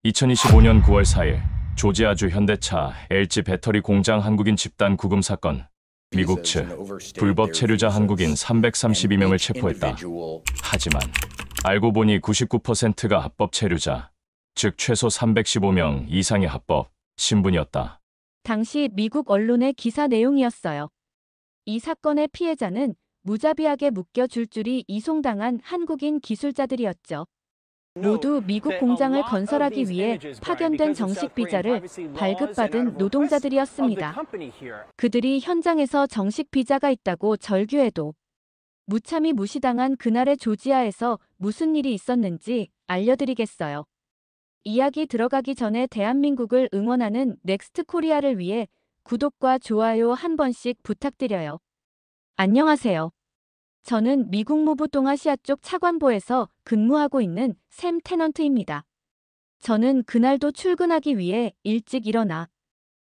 2025년 9월 4일 조지아주 현대차 LG 배터리 공장 한국인 집단 구금 사건. 미국 측 불법 체류자 한국인 332명을 체포했다. 하지만 알고 보니 99%가 합법 체류자, 즉 최소 315명 이상의 합법 신분이었다. 당시 미국 언론의 기사 내용이었어요. 이 사건의 피해자는 무자비하게 묶여 줄줄이 이송당한 한국인 기술자들이었죠. 모두 미국 공장을 건설하기 위해 파견된 정식 비자를 발급받은 노동자들이었습니다. 그들이 현장에서 정식 비자가 있다고 절규해도 무참히 무시당한 그날의 조지아에서 무슨 일이 있었는지 알려드리겠어요. 이야기 들어가기 전에 대한민국을 응원하는 넥스트 코리아를 위해 구독과 좋아요 한 번씩 부탁드려요. 안녕하세요. 저는 미국 무브 동아시아 쪽 차관보에서 근무하고 있는 샘 테넌트입니다. 저는 그날도 출근하기 위해 일찍 일어나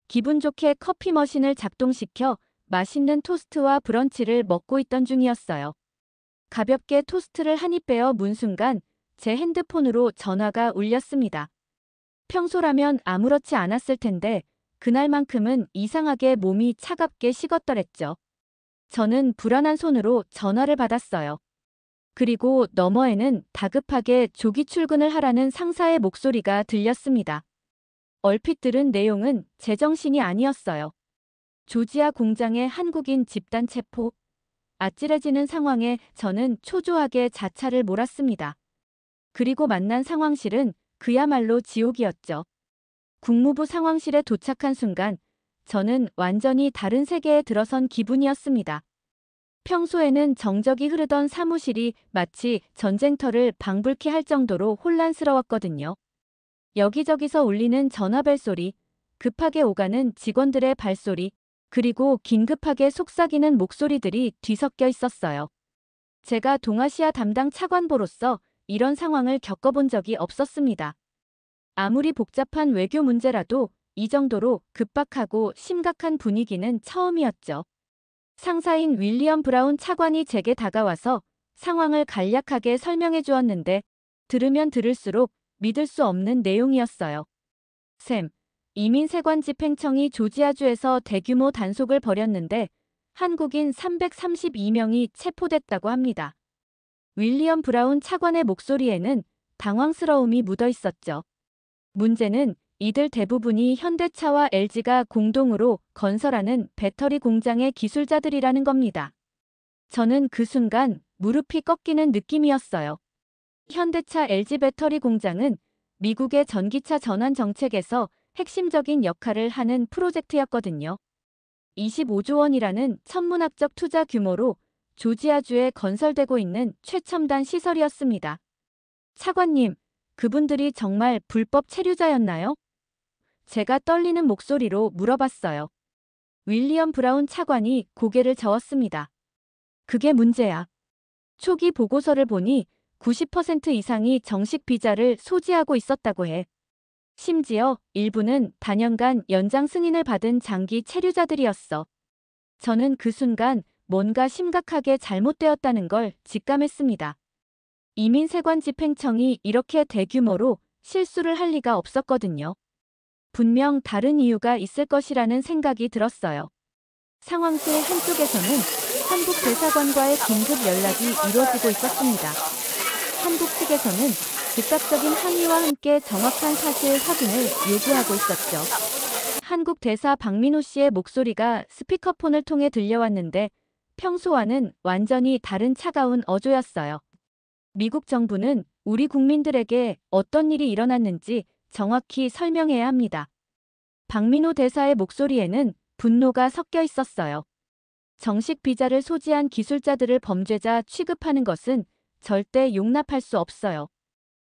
기분 좋게 커피 머신을 작동시켜 맛있는 토스트와 브런치를 먹고 있던 중이었어요. 가볍게 토스트를 한 입 베어 문 순간 제 핸드폰으로 전화가 울렸습니다. 평소라면 아무렇지 않았을 텐데 그날만큼은 이상하게 몸이 차갑게 식었더랬죠. 저는 불안한 손으로 전화를 받았어요. 그리고 너머에는 다급하게 조기 출근을 하라는 상사의 목소리가 들렸습니다. 얼핏 들은 내용은 제정신이 아니었어요. 조지아 공장의 한국인 집단 체포. 아찔해지는 상황에 저는 초조하게 자차를 몰았습니다. 그리고 만난 상황실은 그야말로 지옥이었죠. 국무부 상황실에 도착한 순간 저는 완전히 다른 세계에 들어선 기분이었습니다. 평소에는 정적이 흐르던 사무실이 마치 전쟁터를 방불케 할 정도로 혼란스러웠거든요. 여기저기서 울리는 전화벨 소리, 급하게 오가는 직원들의 발소리, 그리고 긴급하게 속삭이는 목소리들이 뒤섞여 있었어요. 제가 동아시아 담당 차관보로서 이런 상황을 겪어본 적이 없었습니다. 아무리 복잡한 외교 문제라도 이 정도로 급박하고 심각한 분위기는 처음이었죠. 상사인 윌리엄 브라운 차관이 제게 다가와서 상황을 간략하게 설명해 주었는데 들으면 들을수록 믿을 수 없는 내용이었어요. 샘, 이민세관 집행청이 조지아주에서 대규모 단속을 벌였는데 한국인 332명이 체포됐다고 합니다. 윌리엄 브라운 차관의 목소리에는 당황스러움이 묻어 있었죠. 문제는 이들 대부분이 현대차와 LG가 공동으로 건설하는 배터리 공장의 기술자들이라는 겁니다. 저는 그 순간 무릎이 꺾이는 느낌이었어요. 현대차 LG 배터리 공장은 미국의 전기차 전환 정책에서 핵심적인 역할을 하는 프로젝트였거든요. 25조 원이라는 천문학적 투자 규모로 조지아주에 건설되고 있는 최첨단 시설이었습니다. 차관님, 그분들이 정말 불법 체류자였나요? 제가 떨리는 목소리로 물어봤어요. 윌리엄 브라운 차관이 고개를 저었습니다. 그게 문제야. 초기 보고서를 보니 90% 이상이 정식 비자를 소지하고 있었다고 해. 심지어 일부는 단연간 연장 승인을 받은 장기 체류자들이었어. 저는 그 순간 뭔가 심각하게 잘못되었다는 걸 직감했습니다. 이민세관 집행청이 이렇게 대규모로 실수를 할 리가 없었거든요. 분명 다른 이유가 있을 것이라는 생각이 들었어요. 상황실 한쪽에서는 한국 대사관과의 긴급 연락이 이루어지고 있었습니다. 한국 측에서는 즉각적인 항의와 함께 정확한 사실 확인을 요구하고 있었죠. 한국 대사 박민호 씨의 목소리가 스피커폰을 통해 들려왔는데 평소와는 완전히 다른 차가운 어조였어요. 미국 정부는 우리 국민들에게 어떤 일이 일어났는지 정확히 설명해야 합니다. 박민호 대사의 목소리에는 분노가 섞여 있었어요. 정식 비자를 소지한 기술자들을 범죄자 취급하는 것은 절대 용납할 수 없어요.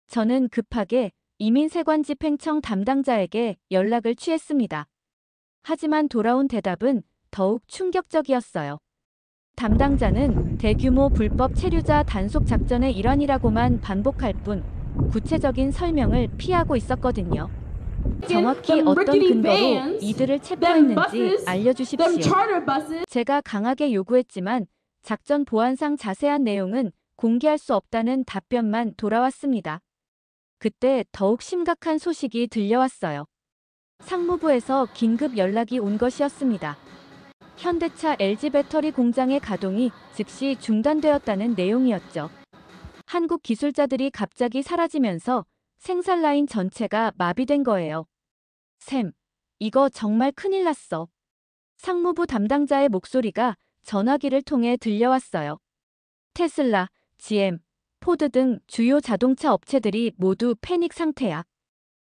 저는 급하게 이민세관 집행청 담당자에게 연락을 취했습니다. 하지만 돌아온 대답은 더욱 충격적이었어요. 담당자는 대규모 불법 체류자 단속 작전의 일환이라고만 반복할 뿐 구체적인 설명을 피하고 있었거든요. 정확히 어떤 근거로 이들을 체포했는지 알려주십시오. 제가 강하게 요구했지만 작전 보안상 자세한 내용은 공개할 수 없다는 답변만 돌아왔습니다. 그때 더욱 심각한 소식이 들려왔어요. 상무부에서 긴급 연락이 온 것이었습니다. 현대차 LG 배터리 공장의 가동이 즉시 중단되었다는 내용이었죠. 한국 기술자들이 갑자기 사라지면서 생산 라인 전체가 마비된 거예요. 샘, 이거 정말 큰일 났어. 상무부 담당자의 목소리가 전화기를 통해 들려왔어요. 테슬라, GM, 포드 등 주요 자동차 업체들이 모두 패닉 상태야.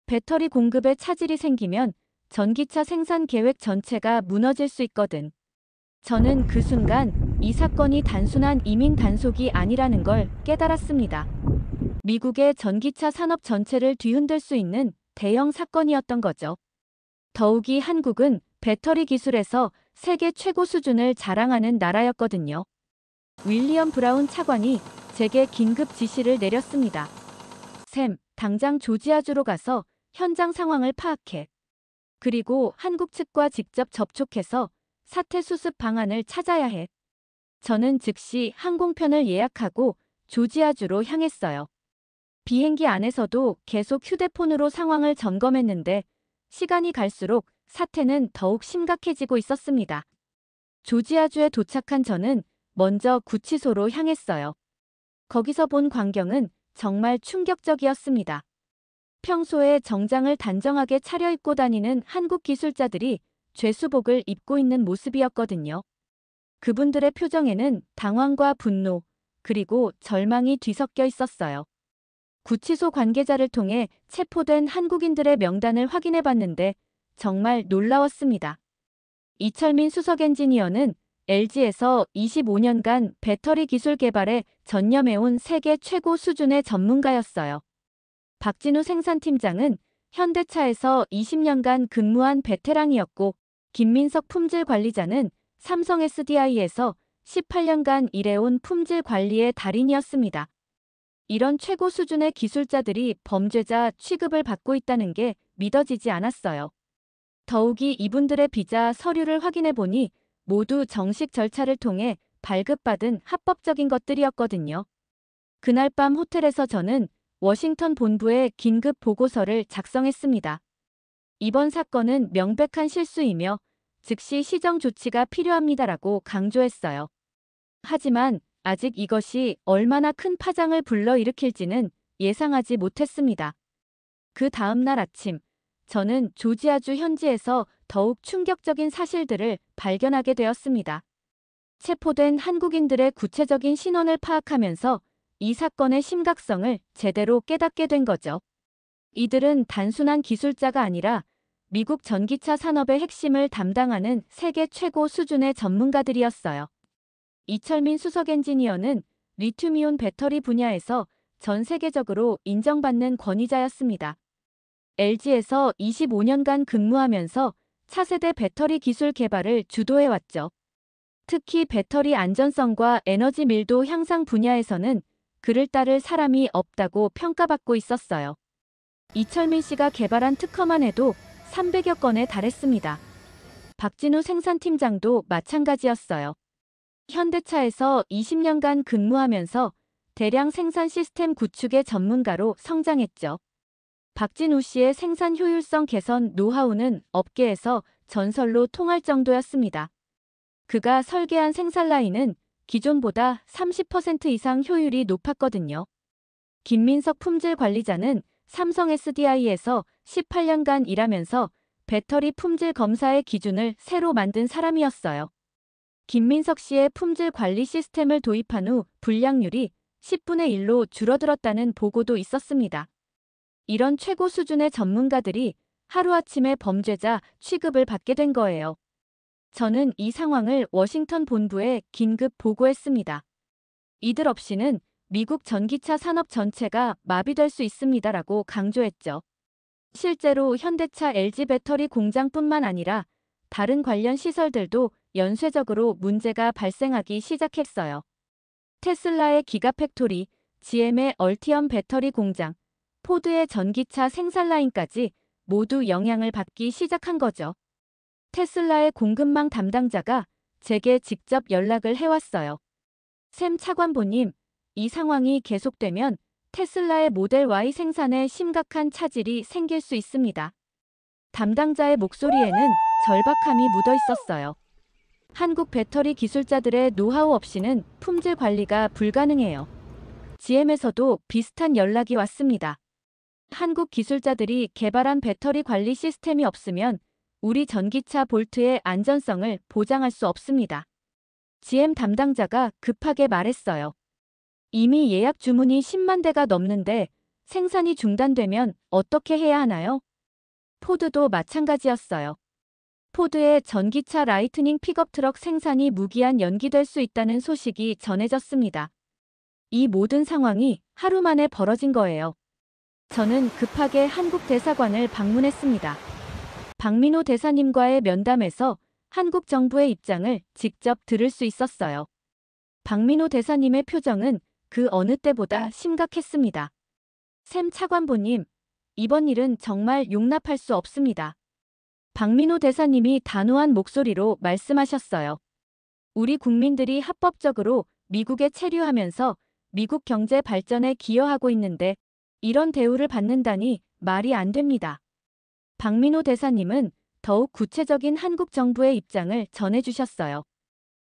배터리 공급에 차질이 생기면 전기차 생산 계획 전체가 무너질 수 있거든. 저는 그 순간 이 사건이 단순한 이민 단속이 아니라는 걸 깨달았습니다. 미국의 전기차 산업 전체를 뒤흔들 수 있는 대형 사건이었던 거죠. 더욱이 한국은 배터리 기술에서 세계 최고 수준을 자랑하는 나라였거든요. 윌리엄 브라운 차관이 제게 긴급 지시를 내렸습니다. 샘, 당장 조지아주로 가서 현장 상황을 파악해. 그리고 한국 측과 직접 접촉해서 사태 수습 방안을 찾아야 해. 저는 즉시 항공편을 예약하고 조지아주로 향했어요. 비행기 안에서도 계속 휴대폰으로 상황을 점검했는데 시간이 갈수록 사태는 더욱 심각해지고 있었습니다. 조지아주에 도착한 저는 먼저 구치소로 향했어요. 거기서 본 광경은 정말 충격적이었습니다. 평소에 정장을 단정하게 차려입고 다니는 한국 기술자들이 죄수복을 입고 있는 모습이었거든요. 그분들의 표정에는 당황과 분노, 그리고 절망이 뒤섞여 있었어요. 구치소 관계자를 통해 체포된 한국인들의 명단을 확인해 봤는데 정말 놀라웠습니다. 이철민 수석 엔지니어는 LG에서 25년간 배터리 기술 개발에 전념해온 세계 최고 수준의 전문가였어요. 박진우 생산팀장은 현대차에서 20년간 근무한 베테랑이었고, 김민석 품질관리자는 삼성 SDI에서 18년간 일해온 품질 관리의 달인이었습니다. 이런 최고 수준의 기술자들이 범죄자 취급을 받고 있다는 게 믿어지지 않았어요. 더욱이 이분들의 비자 서류를 확인해 보니 모두 정식 절차를 통해 발급받은 합법적인 것들이었거든요. 그날 밤 호텔에서 저는 워싱턴 본부에 긴급 보고서를 작성했습니다. 이번 사건은 명백한 실수이며 즉시 시정 조치가 필요합니다라고 강조했어요. 하지만 아직 이것이 얼마나 큰 파장을 불러일으킬지는 예상하지 못했습니다. 그 다음 날 아침, 저는 조지아주 현지에서 더욱 충격적인 사실들을 발견하게 되었습니다. 체포된 한국인들의 구체적인 신원을 파악하면서 이 사건의 심각성을 제대로 깨닫게 된 거죠. 이들은 단순한 기술자가 아니라 미국 전기차 산업의 핵심을 담당하는 세계 최고 수준의 전문가들이었어요. 이철민 수석 엔지니어는 리튬이온 배터리 분야에서 전 세계적으로 인정받는 권위자였습니다. LG에서 25년간 근무하면서 차세대 배터리 기술 개발을 주도해왔죠. 특히 배터리 안전성과 에너지 밀도 향상 분야에서는 그를 따를 사람이 없다고 평가받고 있었어요. 이철민 씨가 개발한 특허만 해도 300여 건에 달했습니다. 박진우 생산팀장도 마찬가지였어요. 현대차에서 20년간 근무하면서 대량 생산 시스템 구축의 전문가로 성장했죠. 박진우 씨의 생산 효율성 개선 노하우는 업계에서 전설로 통할 정도였습니다. 그가 설계한 생산 라인은 기존보다 30% 이상 효율이 높았거든요. 김민석 품질 관리자는 삼성 SDI에서 18년간 일하면서 배터리 품질 검사의 기준을 새로 만든 사람이었어요. 김민석 씨의 품질 관리 시스템을 도입한 후 불량률이 10분의 1로 줄어들었다는 보고도 있었습니다. 이런 최고 수준의 전문가들이 하루아침에 범죄자 취급을 받게 된 거예요. 저는 이 상황을 워싱턴 본부에 긴급 보고했습니다. 이들 없이는 미국 전기차 산업 전체가 마비될 수 있습니다라고 강조했죠. 실제로 현대차 LG 배터리 공장뿐만 아니라 다른 관련 시설들도 연쇄적으로 문제가 발생하기 시작했어요. 테슬라의 기가팩토리, GM의 얼티엄 배터리 공장, 포드의 전기차 생산 라인까지 모두 영향을 받기 시작한 거죠. 테슬라의 공급망 담당자가 제게 직접 연락을 해왔어요. 샘 차관보님, 이 상황이 계속되면 테슬라의 모델 Y 생산에 심각한 차질이 생길 수 있습니다. 담당자의 목소리에는 절박함이 묻어 있었어요. 한국 배터리 기술자들의 노하우 없이는 품질 관리가 불가능해요. GM에서도 비슷한 연락이 왔습니다. 한국 기술자들이 개발한 배터리 관리 시스템이 없으면 우리 전기차 볼트의 안전성을 보장할 수 없습니다. GM 담당자가 급하게 말했어요. 이미 예약 주문이 10만 대가 넘는데 생산이 중단되면 어떻게 해야 하나요? 포드도 마찬가지였어요. 포드의 전기차 라이트닝 픽업 트럭 생산이 무기한 연기될 수 있다는 소식이 전해졌습니다. 이 모든 상황이 하루 만에 벌어진 거예요. 저는 급하게 한국 대사관을 방문했습니다. 박민호 대사님과의 면담에서 한국 정부의 입장을 직접 들을 수 있었어요. 박민호 대사님의 표정은 그 어느 때보다 심각했습니다. 샘 차관보님, 이번 일은 정말 용납할 수 없습니다. 박민호 대사님이 단호한 목소리로 말씀하셨어요. 우리 국민들이 합법적으로 미국에 체류하면서 미국 경제 발전에 기여하고 있는데 이런 대우를 받는다니 말이 안 됩니다. 박민호 대사님은 더욱 구체적인 한국 정부의 입장을 전해주셨어요.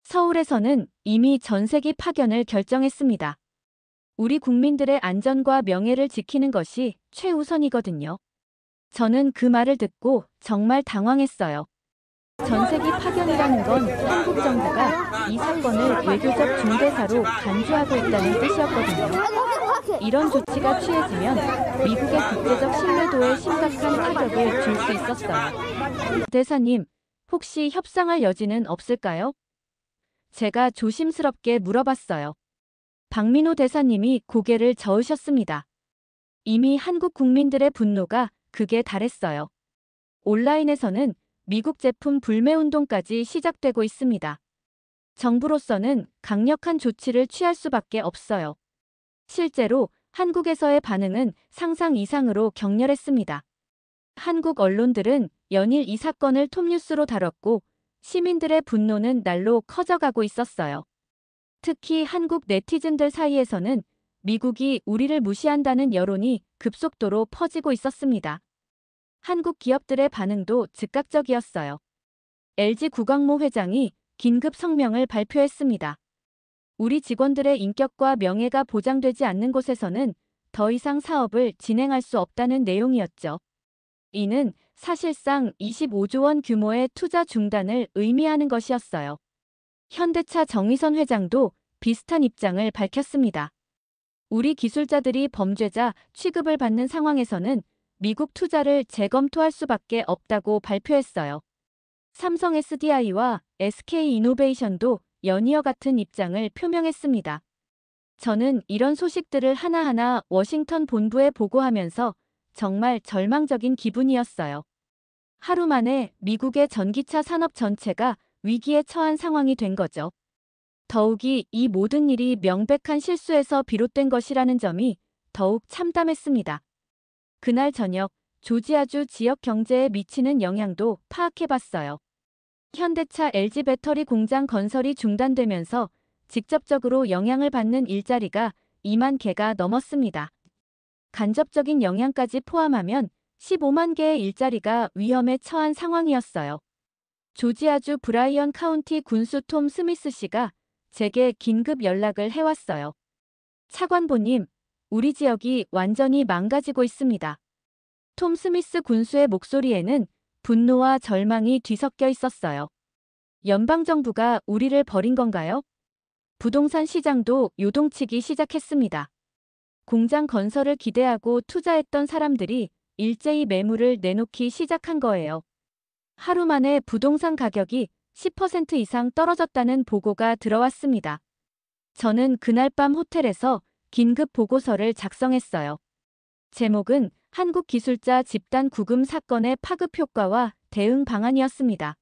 서울에서는 이미 전세기 파견을 결정했습니다. 우리 국민들의 안전과 명예를 지키는 것이 최우선이거든요. 저는 그 말을 듣고 정말 당황했어요. 전세기 파견이라는 건 한국 정부가 이 사건을 외교적 중대사로 간주하고 있다는 뜻이었거든요. 이런 조치가 취해지면 미국의 국제적 신뢰도에 심각한 타격을 줄 수 있었어요. 대사님, 혹시 협상할 여지는 없을까요? 제가 조심스럽게 물어봤어요. 박민호 대사님이 고개를 저으셨습니다. 이미 한국 국민들의 분노가 극에 달했어요. 온라인에서는 미국 제품 불매 운동까지 시작되고 있습니다. 정부로서는 강력한 조치를 취할 수밖에 없어요. 실제로 한국에서의 반응은 상상 이상으로 격렬했습니다. 한국 언론들은 연일 이 사건을 톱뉴스로 다뤘고 시민들의 분노는 날로 커져가고 있었어요. 특히 한국 네티즌들 사이에서는 미국이 우리를 무시한다는 여론이 급속도로 퍼지고 있었습니다. 한국 기업들의 반응도 즉각적이었어요. LG 구광모 회장이 긴급 성명을 발표했습니다. 우리 직원들의 인격과 명예가 보장되지 않는 곳에서는 더 이상 사업을 진행할 수 없다는 내용이었죠. 이는 사실상 25조 원 규모의 투자 중단을 의미하는 것이었어요. 현대차 정의선 회장도 비슷한 입장을 밝혔습니다. 우리 기술자들이 범죄자 취급을 받는 상황에서는 미국 투자를 재검토할 수밖에 없다고 발표했어요. 삼성 SDI와 SK이노베이션도 연이어 같은 입장을 표명했습니다. 저는 이런 소식들을 하나하나 워싱턴 본부에 보고하면서 정말 절망적인 기분이었어요. 하루 만에 미국의 전기차 산업 전체가 위기에 처한 상황이 된 거죠. 더욱이 이 모든 일이 명백한 실수에서 비롯된 것이라는 점이 더욱 참담했습니다. 그날 저녁 조지아주 지역 경제에 미치는 영향도 파악해봤어요. 현대차 LG 배터리 공장 건설이 중단되면서 직접적으로 영향을 받는 일자리가 2만 개가 넘었습니다. 간접적인 영향까지 포함하면 15만 개의 일자리가 위험에 처한 상황이었어요. 조지아주 브라이언 카운티 군수 톰 스미스 씨가 제게 긴급 연락을 해왔어요. 차관보님, 우리 지역이 완전히 망가지고 있습니다. 톰 스미스 군수의 목소리에는 분노와 절망이 뒤섞여 있었어요. 연방정부가 우리를 버린 건가요? 부동산 시장도 요동치기 시작했습니다. 공장 건설을 기대하고 투자했던 사람들이 일제히 매물을 내놓기 시작한 거예요. 하루 만에 부동산 가격이 10% 이상 떨어졌다는 보고가 들어왔습니다. 저는 그날 밤 호텔에서 긴급 보고서를 작성했어요. 제목은 한국 기술자 집단 구금 사건의 파급 효과와 대응 방안이었습니다.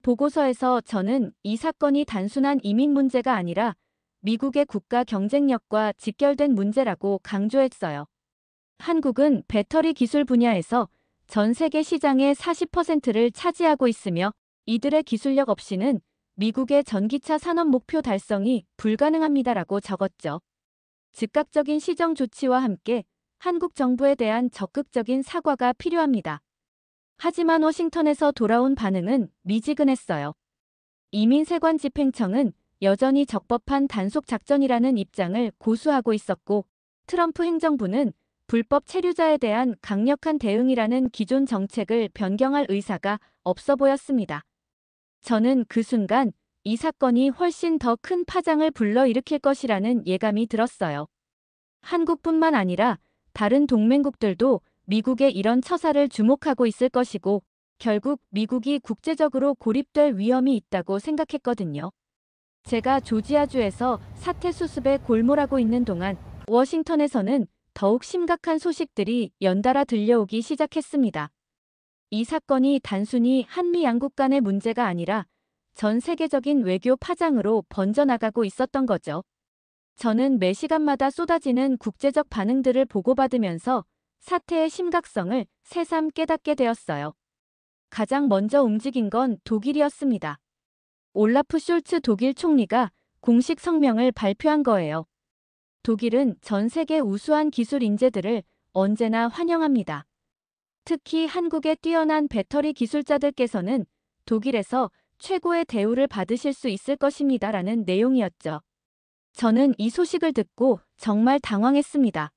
보고서에서 저는 이 사건이 단순한 이민 문제가 아니라 미국의 국가 경쟁력과 직결된 문제라고 강조했어요. 한국은 배터리 기술 분야에서 전 세계 시장의 40%를 차지하고 있으며 이들의 기술력 없이는 미국의 전기차 산업 목표 달성이 불가능합니다라고 적었죠. 즉각적인 시정 조치와 함께 한국 정부에 대한 적극적인 사과가 필요합니다. 하지만 워싱턴에서 돌아온 반응은 미지근했어요. 이민세관 집행청은 여전히 적법한 단속 작전이라는 입장을 고수하고 있었고, 트럼프 행정부는 불법 체류자에 대한 강력한 대응이라는 기존 정책을 변경할 의사가 없어 보였습니다. 저는 그 순간 이 사건이 훨씬 더 큰 파장을 불러일으킬 것이라는 예감이 들었어요. 한국뿐만 아니라 다른 동맹국들도 미국의 이런 처사를 주목하고 있을 것이고, 결국 미국이 국제적으로 고립될 위험이 있다고 생각했거든요. 제가 조지아주에서 사태 수습에 골몰하고 있는 동안 워싱턴에서는 더욱 심각한 소식들이 연달아 들려오기 시작했습니다. 이 사건이 단순히 한미 양국 간의 문제가 아니라 전 세계적인 외교 파장으로 번져나가고 있었던 거죠. 저는 매 시간마다 쏟아지는 국제적 반응들을 보고받으면서 사태의 심각성을 새삼 깨닫게 되었어요. 가장 먼저 움직인 건 독일이었습니다. 올라프 숄츠 독일 총리가 공식 성명을 발표한 거예요. 독일은 전 세계 우수한 기술 인재들을 언제나 환영합니다. 특히 한국의 뛰어난 배터리 기술자들께서는 독일에서 최고의 대우를 받으실 수 있을 것입니다라는 내용이었죠. 저는 이 소식을 듣고 정말 당황했습니다.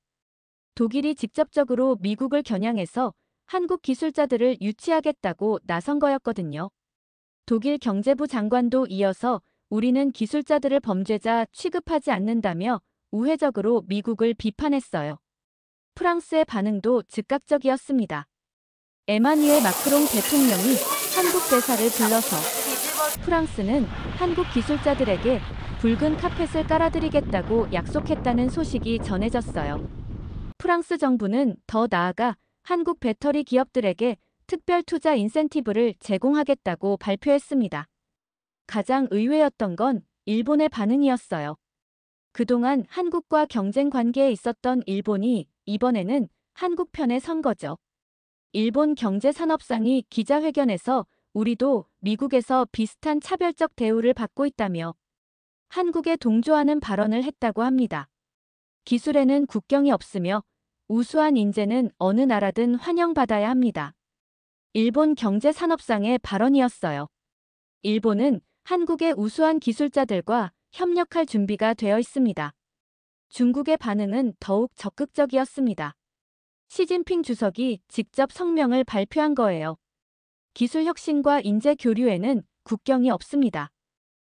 독일이 직접적으로 미국을 겨냥해서 한국 기술자들을 유치하겠다고 나선 거였거든요. 독일 경제부 장관도 이어서 우리는 기술자들을 범죄자 취급하지 않는다며 우회적으로 미국을 비판했어요. 프랑스의 반응도 즉각적이었습니다. 에마뉘엘 마크롱 대통령이 한국 대사를 불러서 프랑스는 한국 기술자들에게 붉은 카펫을 깔아드리겠다고 약속했다는 소식이 전해졌어요. 프랑스 정부는 더 나아가 한국 배터리 기업들에게 특별 투자 인센티브를 제공하겠다고 발표했습니다. 가장 의외였던 건 일본의 반응이었어요. 그동안 한국과 경쟁 관계에 있었던 일본이 이번에는 한국 편에 선 거죠. 일본 경제산업상이 기자회견에서 우리도 미국에서 비슷한 차별적 대우를 받고 있다며 한국에 동조하는 발언을 했다고 합니다. 기술에는 국경이 없으며 우수한 인재는 어느 나라든 환영받아야 합니다. 일본 경제산업상의 발언이었어요. 일본은 한국의 우수한 기술자들과 협력할 준비가 되어 있습니다. 중국의 반응은 더욱 적극적이었습니다. 시진핑 주석이 직접 성명을 발표한 거예요. 기술 혁신과 인재 교류에는 국경이 없습니다.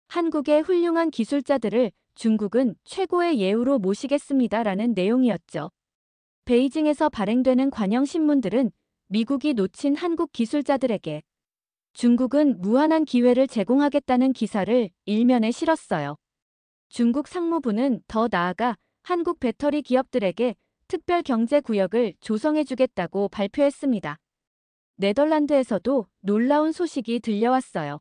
한국의 훌륭한 기술자들을 중국은 최고의 예우로 모시겠습니다라는 내용이었죠. 베이징에서 발행되는 관영 신문들은 미국이 놓친 한국 기술자들에게 중국은 무한한 기회를 제공하겠다는 기사를 일면에 실었어요. 중국 상무부는 더 나아가 한국 배터리 기업들에게 특별 경제 구역을 조성해주겠다고 발표했습니다. 네덜란드에서도 놀라운 소식이 들려왔어요.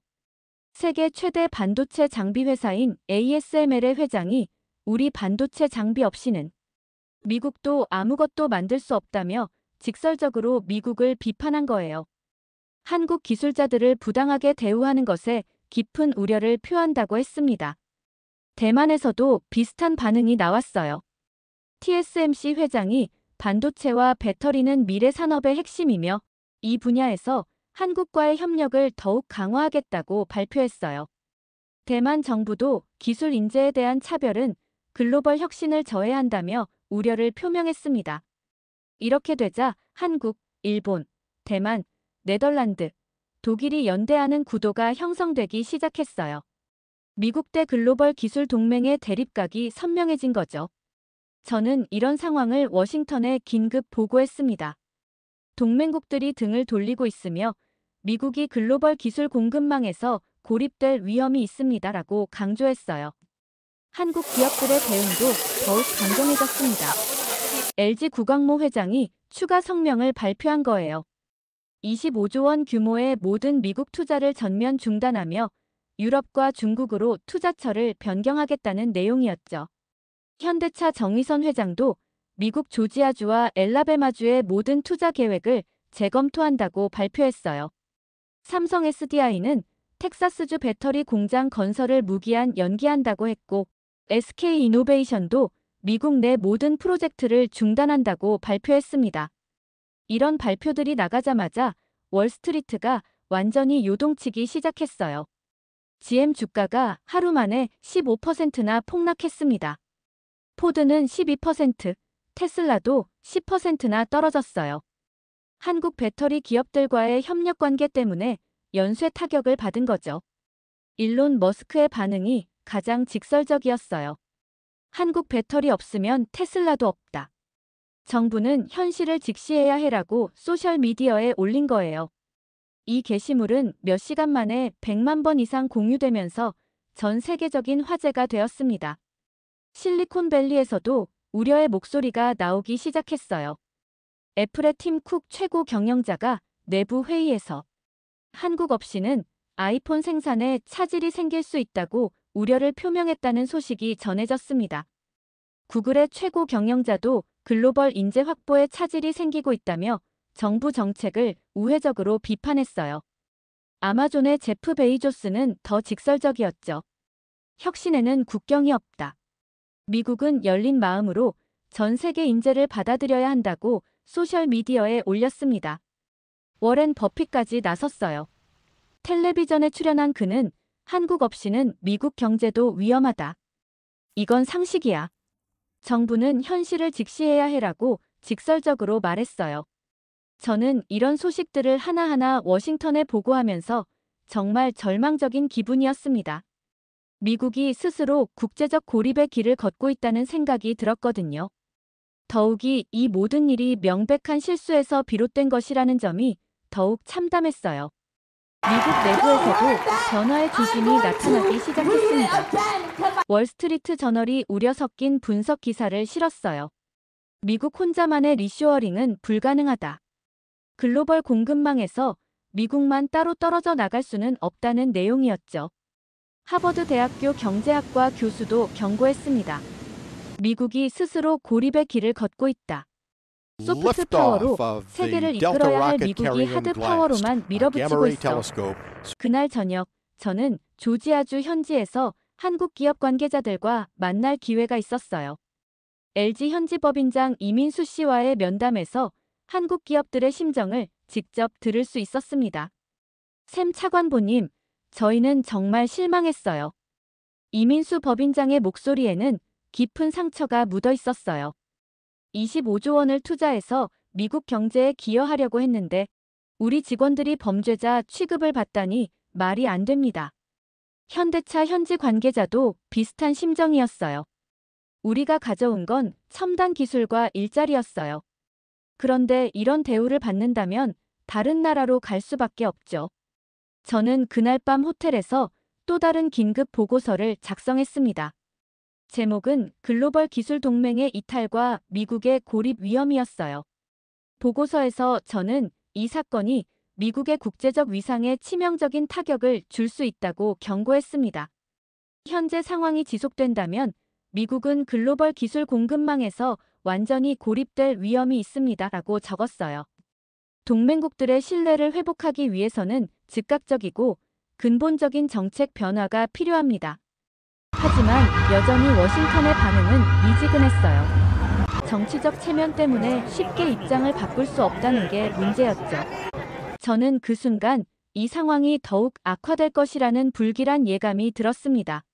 세계 최대 반도체 장비 회사인 ASML의 회장이 우리 반도체 장비 없이는 미국도 아무것도 만들 수 없다며 직설적으로 미국을 비판한 거예요. 한국 기술자들을 부당하게 대우하는 것에 깊은 우려를 표한다고 했습니다. 대만에서도 비슷한 반응이 나왔어요. TSMC 회장이 반도체와 배터리는 미래 산업의 핵심이며 이 분야에서 한국과의 협력을 더욱 강화하겠다고 발표했어요. 대만 정부도 기술 인재에 대한 차별은 글로벌 혁신을 저해한다며 우려를 표명했습니다. 이렇게 되자 한국, 일본, 대만, 네덜란드, 독일이 연대하는 구도가 형성되기 시작했어요. 미국 대 글로벌 기술 동맹의 대립각이 선명해진 거죠. 저는 이런 상황을 워싱턴에 긴급 보고했습니다. 동맹국들이 등을 돌리고 있으며 미국이 글로벌 기술 공급망에서 고립될 위험이 있습니다라고 강조했어요. 한국 기업들의 대응도 더욱 강경해졌습니다. LG 구광모 회장이 추가 성명을 발표한 거예요. 25조 원 규모의 모든 미국 투자를 전면 중단하며 유럽과 중국으로 투자처를 변경하겠다는 내용이었죠. 현대차 정의선 회장도 미국 조지아주와 엘라베마주의 모든 투자 계획을 재검토한다고 발표했어요. 삼성 SDI는 텍사스주 배터리 공장 건설을 무기한 연기한다고 했고 SK 이노베이션도 미국 내 모든 프로젝트를 중단한다고 발표했습니다. 이런 발표들이 나가자마자 월스트리트가 완전히 요동치기 시작했어요. GM 주가가 하루 만에 15%나 폭락했습니다. 포드는 12%, 테슬라도 10%나 떨어졌어요. 한국 배터리 기업들과의 협력 관계 때문에 연쇄 타격을 받은 거죠. 일론 머스크의 반응이 가장 직설적이었어요. 한국 배터리 없으면 테슬라도 없다. 정부는 현실을 직시해야 해라고 소셜미디어에 올린 거예요. 이 게시물은 몇 시간 만에 100만 번 이상 공유되면서 전 세계적인 화제가 되었습니다. 실리콘밸리에서도 우려의 목소리가 나오기 시작했어요. 애플의 팀 쿡 최고 경영자가 내부 회의에서 한국 없이는 아이폰 생산에 차질이 생길 수 있다고 우려를 표명했다는 소식이 전해졌습니다. 구글의 최고 경영자도 글로벌 인재 확보에 차질이 생기고 있다며 정부 정책을 우회적으로 비판했어요. 아마존의 제프 베이조스는 더 직설적이었죠. 혁신에는 국경이 없다. 미국은 열린 마음으로 전 세계 인재를 받아들여야 한다고 소셜미디어에 올렸습니다. 워렌 버핏까지 나섰어요. 텔레비전에 출연한 그는 한국 없이는 미국 경제도 위험하다. 이건 상식이야. 정부는 현실을 직시해야 해라고 직설적으로 말했어요. 저는 이런 소식들을 하나하나 워싱턴에 보고하면서 정말 절망적인 기분이었습니다. 미국이 스스로 국제적 고립의 길을 걷고 있다는 생각이 들었거든요. 더욱이 이 모든 일이 명백한 실수에서 비롯된 것이라는 점이 더욱 참담했어요. 미국 내부에서도 변화의 조짐이 나타나기 시작했습니다. 월스트리트 저널이 우려 섞인 분석 기사를 실었어요. 미국 혼자만의 리쇼어링은 불가능하다. 글로벌 공급망에서 미국만 따로 떨어져 나갈 수는 없다는 내용이었죠. 하버드 대학교 경제학과 교수도 경고했습니다. 미국이 스스로 고립의 길을 걷고 있다. 소프트 파워로 세계를 이끌어야 할 미국이 하드 파워로만 밀어붙이고 있어. 그날 저녁 저는 조지아주 현지에서 한국 기업 관계자들과 만날 기회가 있었어요. LG 현지 법인장 이민수 씨와의 면담에서 한국 기업들의 심정을 직접 들을 수 있었습니다. 샘 차관보님, 저희는 정말 실망했어요. 이민수 법인장의 목소리에는 깊은 상처가 묻어 있었어요. 25조 원을 투자해서 미국 경제에 기여하려고 했는데 우리 직원들이 범죄자 취급을 받다니 말이 안 됩니다. 현대차 현지 관계자도 비슷한 심정이었어요. 우리가 가져온 건 첨단 기술과 일자리였어요. 그런데 이런 대우를 받는다면 다른 나라로 갈 수밖에 없죠. 저는 그날 밤 호텔에서 또 다른 긴급 보고서를 작성했습니다. 제목은 글로벌 기술 동맹의 이탈과 미국의 고립 위험이었어요. 보고서에서 저는 이 사건이 미국의 국제적 위상에 치명적인 타격을 줄 수 있다고 경고했습니다. 현재 상황이 지속된다면 미국은 글로벌 기술 공급망에서 완전히 고립될 위험이 있습니다. 라고 적었어요. 동맹국들의 신뢰를 회복하기 위해서는 즉각적이고 근본적인 정책 변화가 필요합니다. 하지만 여전히 워싱턴의 반응은 미지근했어요. 정치적 체면 때문에 쉽게 입장을 바꿀 수 없다는 게 문제였죠. 저는 그 순간 이 상황이 더욱 악화될 것이라는 불길한 예감이 들었습니다.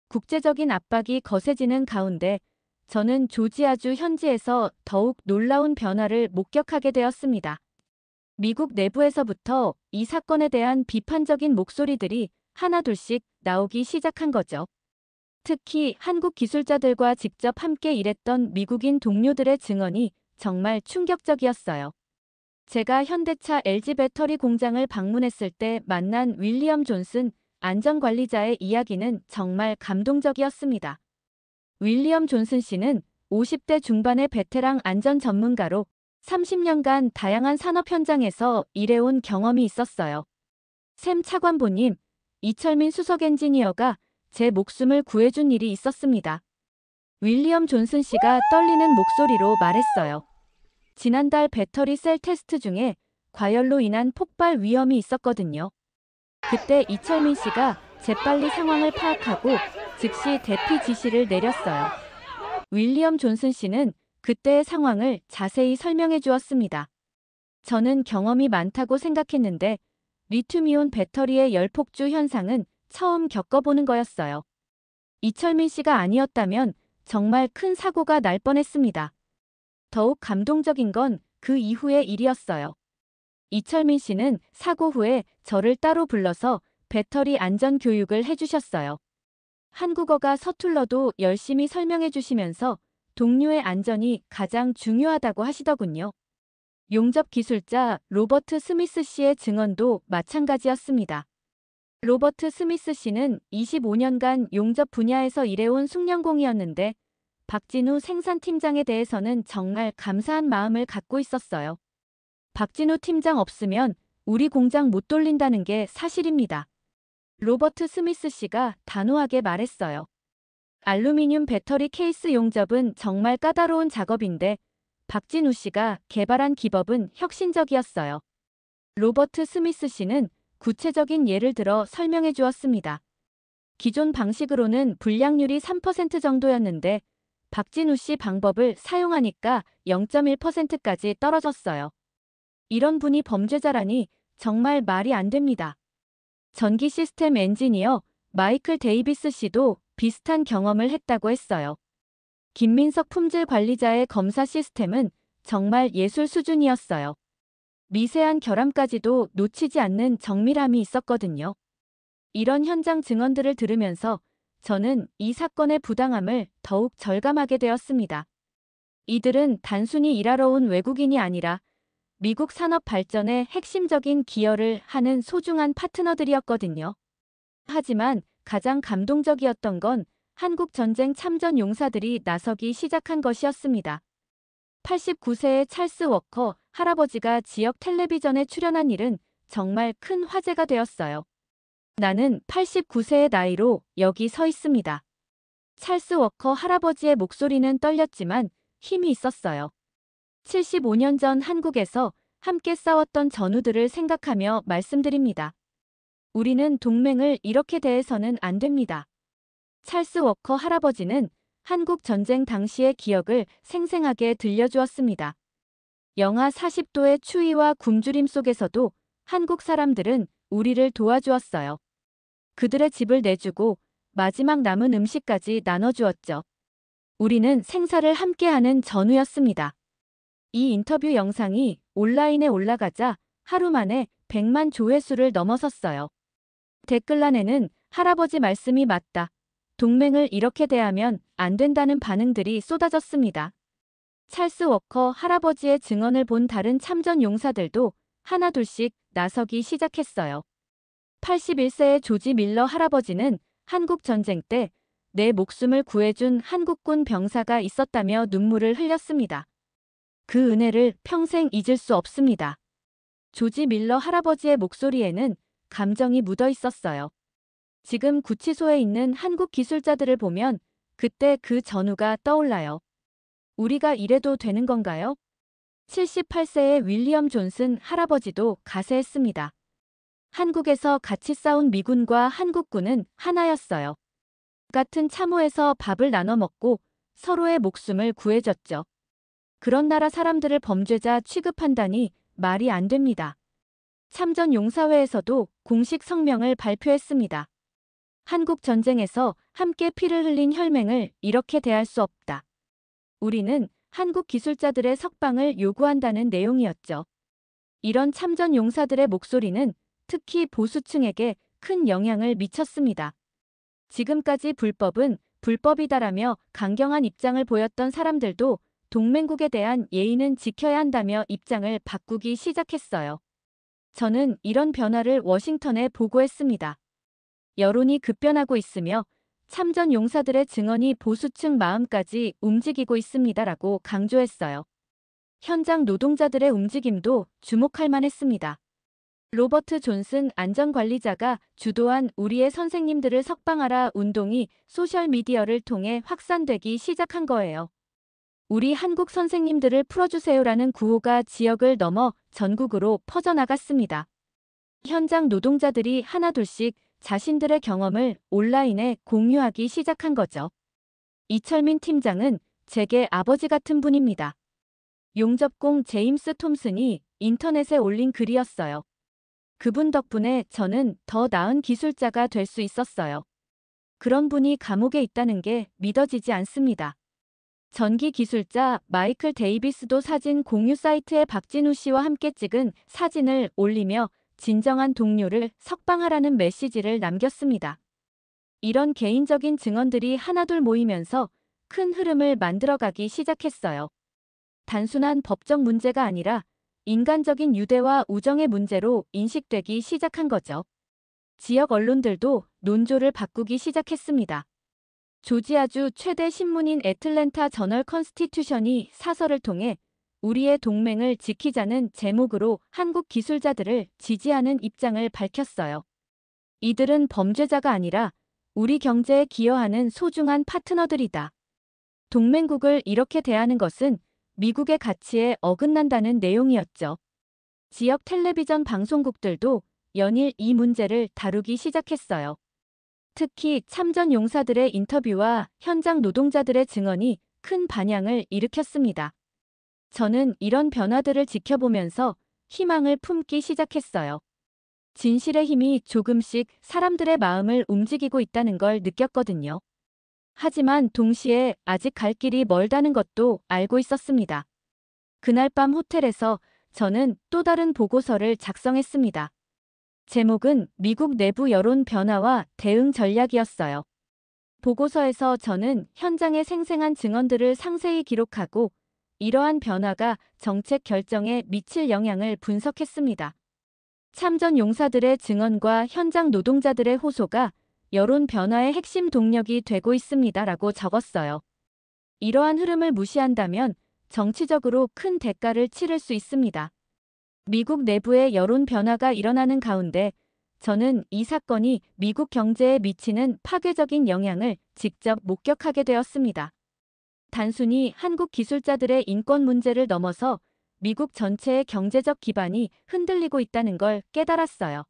국제적인 압박이 거세지는 가운데 저는 조지아주 현지에서 더욱 놀라운 변화를 목격하게 되었습니다. 미국 내부에서부터 이 사건에 대한 비판적인 목소리들이 하나둘씩 나오기 시작한 거죠. 특히 한국 기술자들과 직접 함께 일했던 미국인 동료들의 증언이 정말 충격적이었어요. 제가 현대차 LG 배터리 공장을 방문했을 때 만난 윌리엄 존슨 안전관리자의 이야기는 정말 감동적이었습니다. 윌리엄 존슨 씨는 50대 중반의 베테랑 안전 전문가로 30년간 다양한 산업 현장에서 일해온 경험이 있었어요. 샘 차관보님, 이철민 수석 엔지니어가 제 목숨을 구해준 일이 있었습니다. 윌리엄 존슨 씨가 떨리는 목소리로 말했어요. 지난달 배터리 셀 테스트 중에 과열로 인한 폭발 위험이 있었거든요. 그때 이철민 씨가 재빨리 상황을 파악하고 즉시 대피 지시를 내렸어요. 윌리엄 존슨 씨는 그때의 상황을 자세히 설명해 주었습니다. 저는 경험이 많다고 생각했는데 리튬이온 배터리의 열폭주 현상은 처음 겪어보는 거였어요. 이철민 씨가 아니었다면 정말 큰 사고가 날 뻔했습니다. 더욱 감동적인 건 그 이후의 일이었어요. 이철민 씨는 사고 후에 저를 따로 불러서 배터리 안전 교육을 해주셨어요. 한국어가 서툴러도 열심히 설명해 주시면서 동료의 안전이 가장 중요하다고 하시더군요. 용접 기술자 로버트 스미스 씨의 증언도 마찬가지였습니다. 로버트 스미스 씨는 25년간 용접 분야에서 일해온 숙련공이었는데 박진우 생산팀장에 대해서는 정말 감사한 마음을 갖고 있었어요. 박진우 팀장 없으면 우리 공장 못 돌린다는 게 사실입니다. 로버트 스미스 씨가 단호하게 말했어요. 알루미늄 배터리 케이스 용접은 정말 까다로운 작업인데 박진우 씨가 개발한 기법은 혁신적이었어요. 로버트 스미스 씨는 구체적인 예를 들어 설명해 주었습니다. 기존 방식으로는 불량률이 3% 정도였는데 박진우 씨 방법을 사용하니까 0.1%까지 떨어졌어요. 이런 분이 범죄자라니 정말 말이 안 됩니다. 전기 시스템 엔지니어 마이클 데이비스 씨도 비슷한 경험을 했다고 했어요. 김민석 품질 관리자의 검사 시스템은 정말 예술 수준이었어요. 미세한 결함까지도 놓치지 않는 정밀함이 있었거든요. 이런 현장 증언들을 들으면서 저는 이 사건의 부당함을 더욱 절감하게 되었습니다. 이들은 단순히 일하러 온 외국인이 아니라 미국 산업 발전에 핵심적인 기여를 하는 소중한 파트너들이었거든요. 하지만 가장 감동적이었던 건 한국 전쟁 참전 용사들이 나서기 시작한 것이었습니다. 89세의 찰스 워커 할아버지가 지역 텔레비전에 출연한 일은 정말 큰 화제가 되었어요. 나는 89세의 나이로 여기 서 있습니다. 찰스 워커 할아버지의 목소리는 떨렸지만 힘이 있었어요. 75년 전 한국에서 함께 싸웠던 전우들을 생각하며 말씀드립니다. 우리는 동맹을 이렇게 대해서는 안 됩니다. 찰스 워커 할아버지는 한국 전쟁 당시의 기억을 생생하게 들려주었습니다. 영하 40도의 추위와 굶주림 속에서도 한국 사람들은 우리를 도와주었어요. 그들의 집을 내주고 마지막 남은 음식까지 나눠주었죠. 우리는 생사를 함께하는 전우였습니다. 이 인터뷰 영상이 온라인에 올라가자 하루 만에 100만 조회수를 넘어섰어요. 댓글란에는 할아버지 말씀이 맞다. 동맹을 이렇게 대하면 안 된다는 반응들이 쏟아졌습니다. 찰스 워커 할아버지의 증언을 본 다른 참전 용사들도 하나둘씩 나서기 시작했어요. 81세의 조지 밀러 할아버지는 한국 전쟁 때 내 목숨을 구해준 한국군 병사가 있었다며 눈물을 흘렸습니다. 그 은혜를 평생 잊을 수 없습니다. 조지 밀러 할아버지의 목소리에는 감정이 묻어 있었어요. 지금 구치소에 있는 한국 기술자들을 보면 그때 그 전우가 떠올라요. 우리가 이래도 되는 건가요? 78세의 윌리엄 존슨 할아버지도 가세했습니다. 한국에서 같이 싸운 미군과 한국군은 하나였어요. 같은 참호에서 밥을 나눠 먹고 서로의 목숨을 구해줬죠. 그런 나라 사람들을 범죄자 취급한다니 말이 안 됩니다. 참전 용사회에서도 공식 성명을 발표했습니다. 한국 전쟁에서 함께 피를 흘린 혈맹을 이렇게 대할 수 없다. 우리는 한국 기술자들의 석방을 요구한다는 내용이었죠. 이런 참전 용사들의 목소리는 특히 보수층에게 큰 영향을 미쳤습니다. 지금까지 불법은 불법이다라며 강경한 입장을 보였던 사람들도 동맹국에 대한 예의는 지켜야 한다며 입장을 바꾸기 시작했어요. 저는 이런 변화를 워싱턴에 보고했습니다. 여론이 급변하고 있으며 참전 용사들의 증언이 보수층 마음까지 움직이고 있습니다라고 강조했어요. 현장 노동자들의 움직임도 주목할 만했습니다. 로버트 존슨 안전관리자가 주도한 우리의 선생님들을 석방하라 운동이 소셜미디어를 통해 확산되기 시작한 거예요. 우리 한국 선생님들을 풀어주세요라는 구호가 지역을 넘어 전국으로 퍼져나갔습니다. 현장 노동자들이 하나둘씩 자신들의 경험을 온라인에 공유하기 시작한 거죠. 이철민 팀장은 제게 아버지 같은 분입니다. 용접공 제임스 톰슨이 인터넷에 올린 글이었어요. 그분 덕분에 저는 더 나은 기술자가 될 수 있었어요. 그런 분이 감옥에 있다는 게 믿어지지 않습니다. 전기 기술자 마이클 데이비스도 사진 공유 사이트에 박진우 씨와 함께 찍은 사진을 올리며 진정한 동료를 석방하라는 메시지를 남겼습니다. 이런 개인적인 증언들이 하나둘 모이면서 큰 흐름을 만들어가기 시작했어요. 단순한 법적 문제가 아니라 인간적인 유대와 우정의 문제로 인식되기 시작한 거죠. 지역 언론들도 논조를 바꾸기 시작했습니다. 조지아주 최대 신문인 애틀랜타 저널 컨스티튜션이 사설을 통해 우리의 동맹을 지키자는 제목으로 한국 기술자들을 지지하는 입장을 밝혔어요. 이들은 범죄자가 아니라 우리 경제에 기여하는 소중한 파트너들이다. 동맹국을 이렇게 대하는 것은 미국의 가치에 어긋난다는 내용이었죠. 지역 텔레비전 방송국들도 연일 이 문제를 다루기 시작했어요. 특히 참전 용사들의 인터뷰와 현장 노동자들의 증언이 큰 반향을 일으켰습니다. 저는 이런 변화들을 지켜보면서 희망을 품기 시작했어요. 진실의 힘이 조금씩 사람들의 마음을 움직이고 있다는 걸 느꼈거든요. 하지만 동시에 아직 갈 길이 멀다는 것도 알고 있었습니다. 그날 밤 호텔에서 저는 또 다른 보고서를 작성했습니다. 제목은 미국 내부 여론 변화와 대응 전략이었어요. 보고서에서 저는 현장의 생생한 증언들을 상세히 기록하고 이러한 변화가 정책 결정에 미칠 영향을 분석했습니다. 참전 용사들의 증언과 현장 노동자들의 호소가 여론 변화의 핵심 동력이 되고 있습니다라고 적었어요. 이러한 흐름을 무시한다면 정치적으로 큰 대가를 치를 수 있습니다. 미국 내부의 여론 변화가 일어나는 가운데 저는 이 사건이 미국 경제에 미치는 파괴적인 영향을 직접 목격하게 되었습니다. 단순히 한국 기술자들의 인권 문제를 넘어서 미국 전체의 경제적 기반이 흔들리고 있다는 걸 깨달았어요.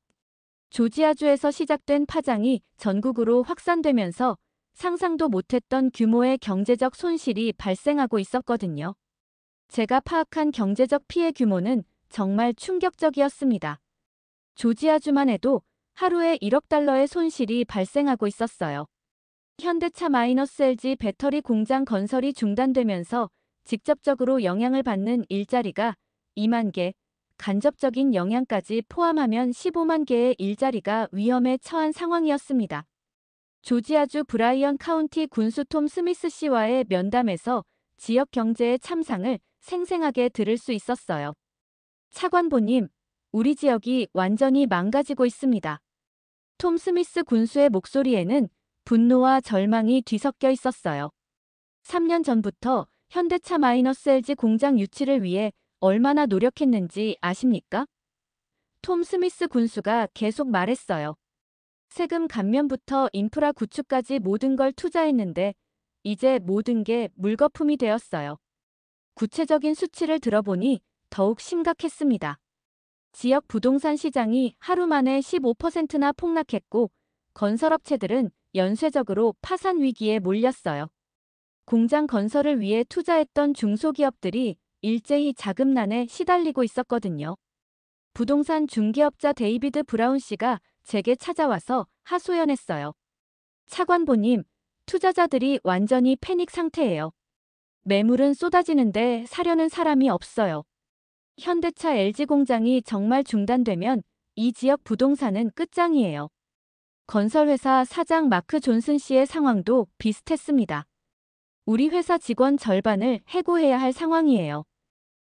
조지아주에서 시작된 파장이 전국으로 확산되면서 상상도 못했던 규모의 경제적 손실이 발생하고 있었거든요. 제가 파악한 경제적 피해 규모는 정말 충격적이었습니다. 조지아주만 해도 하루에 1억 달러의 손실이 발생하고 있었어요. 현대차 -LG 배터리 공장 건설이 중단되면서 직접적으로 영향을 받는 일자리가 2만 개, 간접적인 영향까지 포함하면 15만 개의 일자리가 위험에 처한 상황이었습니다. 조지아주 브라이언 카운티 군수 톰 스미스 씨와의 면담에서 지역 경제의 참상을 생생하게 들을 수 있었어요. 차관보님, 우리 지역이 완전히 망가지고 있습니다. 톰 스미스 군수의 목소리에는 분노와 절망이 뒤섞여 있었어요. 3년 전부터 현대차 -LG 공장 유치를 위해 얼마나 노력했는지 아십니까? 톰 스미스 군수가 계속 말했어요. 세금 감면부터 인프라 구축까지 모든 걸 투자했는데 이제 모든 게 물거품이 되었어요. 구체적인 수치를 들어보니 더욱 심각했습니다. 지역 부동산 시장이 하루 만에 15%나 폭락했고 건설업체들은 연쇄적으로 파산 위기에 몰렸어요. 공장 건설을 위해 투자했던 중소기업들이 일제히 자금난에 시달리고 있었거든요. 부동산 중개업자 데이비드 브라운 씨가 제게 찾아와서 하소연했어요. 차관보님, 투자자들이 완전히 패닉 상태예요. 매물은 쏟아지는데 사려는 사람이 없어요. 현대차 LG 공장이 정말 중단되면 이 지역 부동산은 끝장이에요. 건설회사 사장 마크 존슨 씨의 상황도 비슷했습니다. 우리 회사 직원 절반을 해고해야 할 상황이에요.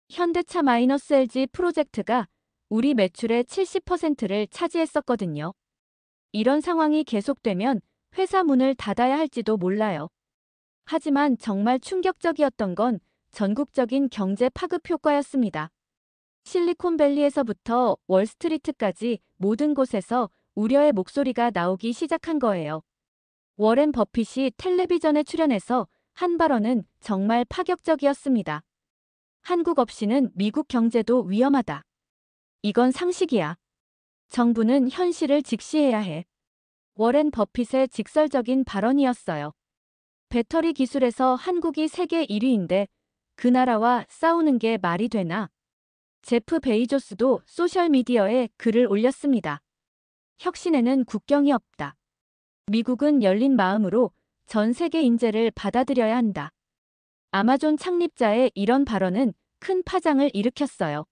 현대차 -LG 프로젝트가 우리 매출의 70%를 차지했었거든요. 이런 상황이 계속되면 회사 문을 닫아야 할지도 몰라요. 하지만 정말 충격적이었던 건 전국적인 경제 파급 효과였습니다. 실리콘밸리에서부터 월스트리트까지 모든 곳에서 우려의 목소리가 나오기 시작한 거예요. 워렌 버핏이 텔레비전에 출연해서 한 발언은 정말 파격적이었습니다. 한국 없이는 미국 경제도 위험하다. 이건 상식이야. 정부는 현실을 직시해야 해. 워렌 버핏의 직설적인 발언이었어요. 배터리 기술에서 한국이 세계 1위인데 그 나라와 싸우는 게 말이 되나? 제프 베이조스도 소셜미디어에 글을 올렸습니다. 혁신에는 국경이 없다. 미국은 열린 마음으로 전 세계 인재를 받아들여야 한다. 아마존 창립자의 이런 발언은 큰 파장을 일으켰어요.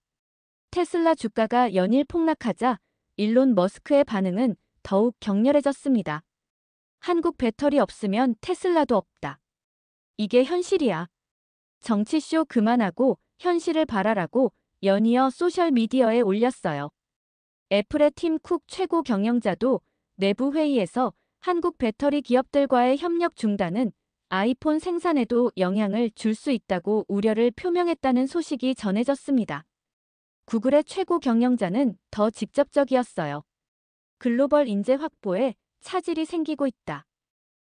테슬라 주가가 연일 폭락하자 일론 머스크의 반응은 더욱 격렬해졌습니다. 한국 배터리 없으면 테슬라도 없다. 이게 현실이야. 정치쇼 그만하고 현실을 바라라고 연이어 소셜미디어에 올렸어요. 애플의 팀 쿡 최고 경영자도 내부 회의에서 한국 배터리 기업들과의 협력 중단은 아이폰 생산에도 영향을 줄 수 있다고 우려를 표명했다는 소식이 전해졌습니다. 구글의 최고 경영자는 더 직접적이었어요. 글로벌 인재 확보에 차질이 생기고 있다.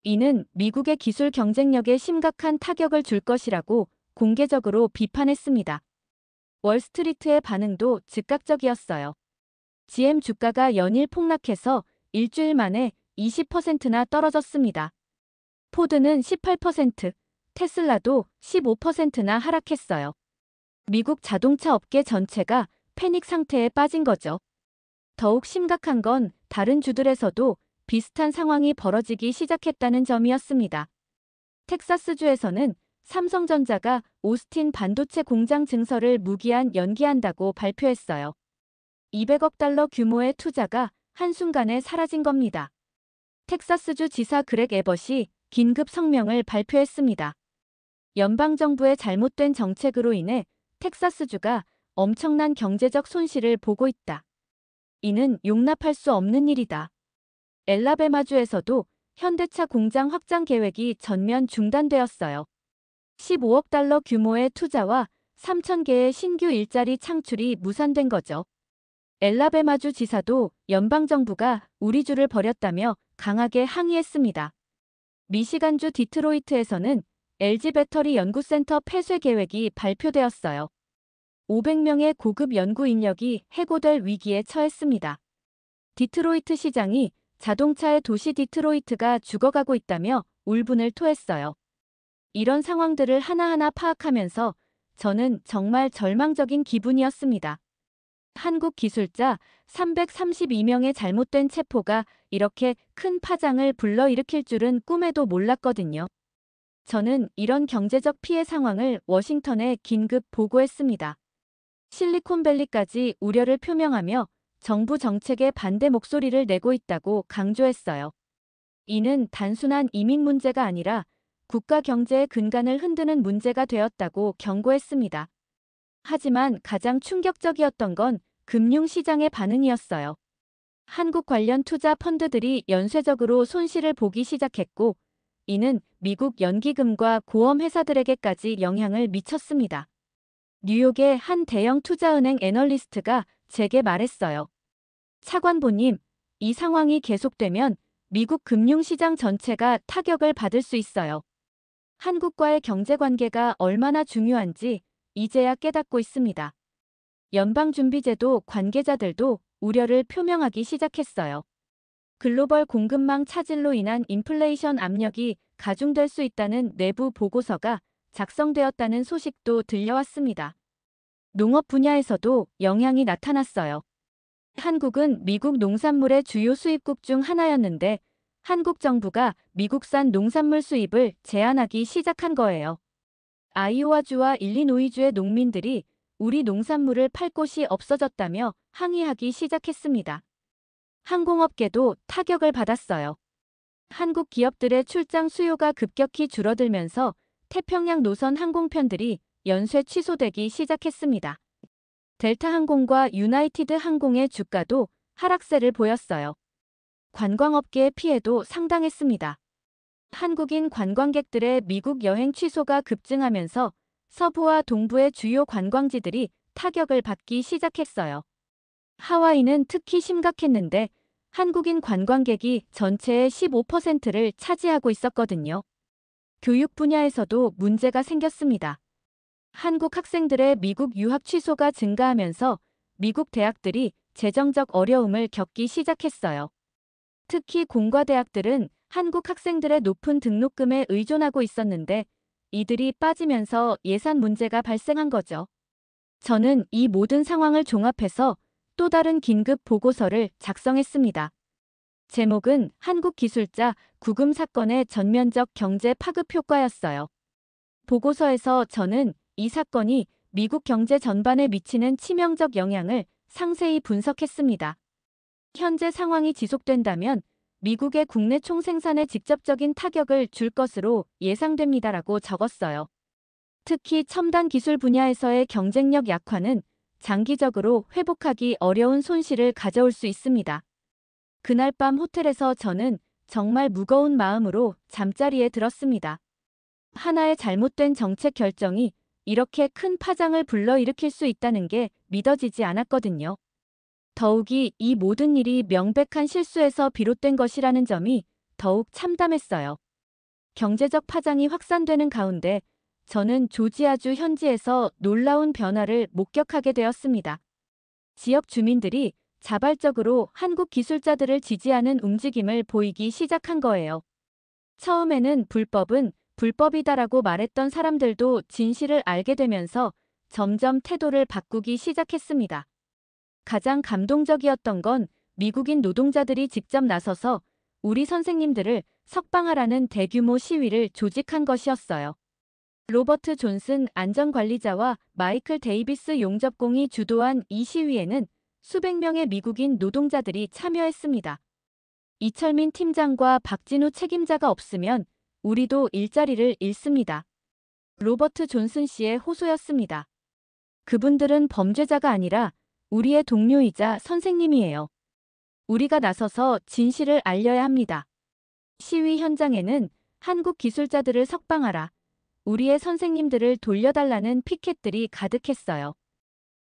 이는 미국의 기술 경쟁력에 심각한 타격을 줄 것이라고 공개적으로 비판했습니다. 월스트리트의 반응도 즉각적이었어요. GM 주가가 연일 폭락해서 일주일 만에 20%나 떨어졌습니다. 포드는 18%, 테슬라도 15%나 하락했어요. 미국 자동차 업계 전체가 패닉 상태에 빠진 거죠. 더욱 심각한 건 다른 주들에서도 비슷한 상황이 벌어지기 시작했다는 점이었습니다. 텍사스주에서는 삼성전자가 오스틴 반도체 공장 증설을 무기한 연기한다고 발표했어요. 200억 달러 규모의 투자가 한순간에 사라진 겁니다. 텍사스주 지사 그렉 에벗이 긴급 성명을 발표했습니다. 연방정부의 잘못된 정책으로 인해 텍사스주가 엄청난 경제적 손실을 보고 있다. 이는 용납할 수 없는 일이다. 엘라베마주에서도 현대차 공장 확장 계획이 전면 중단되었어요. 15억 달러 규모의 투자와 3,000개의 신규 일자리 창출이 무산된 거죠. 엘라베마주 지사도 연방정부가 우리 주를 버렸다며 강하게 항의했습니다. 미시간주 디트로이트에서는 LG 배터리 연구센터 폐쇄 계획이 발표되었어요. 500명의 고급 연구 인력이 해고될 위기에 처했습니다. 디트로이트 시장이 자동차의 도시 디트로이트가 죽어가고 있다며 울분을 토했어요. 이런 상황들을 하나하나 파악하면서 저는 정말 절망적인 기분이었습니다. 한국 기술자 332명의 잘못된 체포가 이렇게 큰 파장을 불러일으킬 줄은 꿈에도 몰랐거든요. 저는 이런 경제적 피해 상황을 워싱턴에 긴급 보고했습니다. 실리콘밸리까지 우려를 표명하며 정부 정책에 반대 목소리를 내고 있다고 강조했어요. 이는 단순한 이민 문제가 아니라 국가 경제의 근간을 흔드는 문제가 되었다고 경고했습니다. 하지만 가장 충격적이었던 건 금융시장의 반응이었어요. 한국 관련 투자 펀드들이 연쇄적으로 손실을 보기 시작했고, 이는 미국 연기금과 고험 회사들에게까지 영향을 미쳤습니다. 뉴욕의 한 대형 투자은행 애널리스트가 제게 말했어요. 차관보님, 이 상황이 계속되면 미국 금융시장 전체가 타격을 받을 수 있어요. 한국과의 경제관계가 얼마나 중요한지 이제야 깨닫고 있습니다. 연방준비제도 관계자들도 우려를 표명하기 시작했어요. 글로벌 공급망 차질로 인한 인플레이션 압력이 가중될 수 있다는 내부 보고서가 작성되었다는 소식도 들려왔습니다. 농업 분야에서도 영향이 나타났어요. 한국은 미국 농산물의 주요 수입국 중 하나였는데 한국 정부가 미국산 농산물 수입을 제한하기 시작한 거예요. 아이오와주와 일리노이주의 농민들이 우리 농산물을 팔 곳이 없어졌다며 항의하기 시작했습니다. 항공업계도 타격을 받았어요. 한국 기업들의 출장 수요가 급격히 줄어들면서 태평양 노선 항공편들이 연쇄 취소되기 시작했습니다. 델타항공과 유나이티드 항공의 주가도 하락세를 보였어요. 관광업계의 피해도 상당했습니다. 한국인 관광객들의 미국 여행 취소가 급증하면서 서부와 동부의 주요 관광지들이 타격을 받기 시작했어요. 하와이는 특히 심각했는데 한국인 관광객이 전체의 15%를 차지하고 있었거든요. 교육 분야에서도 문제가 생겼습니다. 한국 학생들의 미국 유학 취소가 증가하면서 미국 대학들이 재정적 어려움을 겪기 시작했어요. 특히 공과대학들은 한국 학생들의 높은 등록금에 의존하고 있었는데 이들이 빠지면서 예산 문제가 발생한 거죠. 저는 이 모든 상황을 종합해서 또 다른 긴급 보고서를 작성했습니다. 제목은 한국기술자 구금 사건의 전면적 경제 파급 효과였어요. 보고서에서 저는 이 사건이 미국 경제 전반에 미치는 치명적 영향을 상세히 분석했습니다. 현재 상황이 지속된다면 미국의 국내 총생산에 직접적인 타격을 줄 것으로 예상됩니다라고 적었어요. 특히 첨단 기술 분야에서의 경쟁력 약화는 장기적으로 회복하기 어려운 손실을 가져올 수 있습니다. 그날 밤 호텔에서 저는 정말 무거운 마음으로 잠자리에 들었습니다. 하나의 잘못된 정책 결정이 이렇게 큰 파장을 불러일으킬 수 있다는 게 믿어지지 않았거든요. 더욱이 이 모든 일이 명백한 실수에서 비롯된 것이라는 점이 더욱 참담했어요. 경제적 파장이 확산되는 가운데 저는 조지아주 현지에서 놀라운 변화를 목격하게 되었습니다. 지역 주민들이 자발적으로 한국 기술자들을 지지하는 움직임을 보이기 시작한 거예요. 처음에는 불법은 불법이다라고 말했던 사람들도 진실을 알게 되면서 점점 태도를 바꾸기 시작했습니다. 가장 감동적이었던 건 미국인 노동자들이 직접 나서서 우리 선생님들을 석방하라는 대규모 시위를 조직한 것이었어요. 로버트 존슨 안전관리자와 마이클 데이비스 용접공이 주도한 이 시위에는 수백 명의 미국인 노동자들이 참여했습니다. 이철민 팀장과 박진우 책임자가 없으면 우리도 일자리를 잃습니다. 로버트 존슨 씨의 호소였습니다. 그분들은 범죄자가 아니라 우리의 동료이자 선생님이에요. 우리가 나서서 진실을 알려야 합니다. 시위 현장에는 한국 기술자들을 석방하라, 우리의 선생님들을 돌려달라는 피켓들이 가득했어요.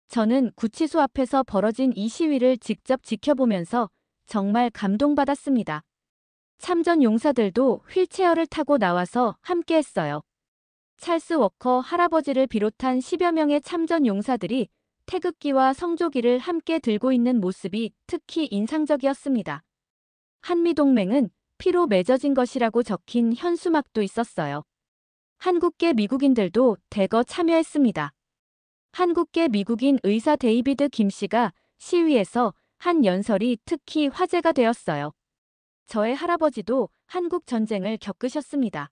저는 구치소 앞에서 벌어진 이 시위를 직접 지켜보면서 정말 감동받았습니다. 참전 용사들도 휠체어를 타고 나와서 함께했어요. 찰스 워커 할아버지를 비롯한 10여 명의 참전 용사들이 태극기와 성조기를 함께 들고 있는 모습이 특히 인상적이었습니다. 한미동맹은 피로 맺어진 것이라고 적힌 현수막도 있었어요. 한국계 미국인들도 대거 참여했습니다. 한국계 미국인 의사 데이비드 김 씨가 시위에서 한 연설이 특히 화제가 되었어요. 저의 할아버지도 한국 전쟁을 겪으셨습니다.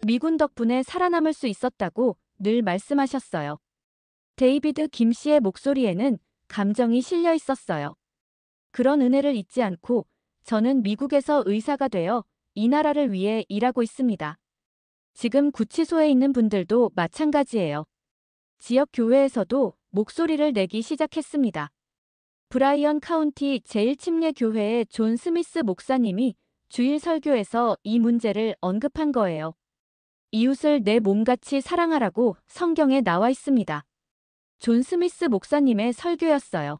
미군 덕분에 살아남을 수 있었다고 늘 말씀하셨어요. 데이비드 김 씨의 목소리에는 감정이 실려 있었어요. 그런 은혜를 잊지 않고 저는 미국에서 의사가 되어 이 나라를 위해 일하고 있습니다. 지금 구치소에 있는 분들도 마찬가지예요. 지역 교회에서도 목소리를 내기 시작했습니다. 브라이언 카운티 제1침례교회의 존 스미스 목사님이 주일 설교에서 이 문제를 언급한 거예요. 이웃을 내 몸같이 사랑하라고 성경에 나와 있습니다. 존 스미스 목사님의 설교였어요.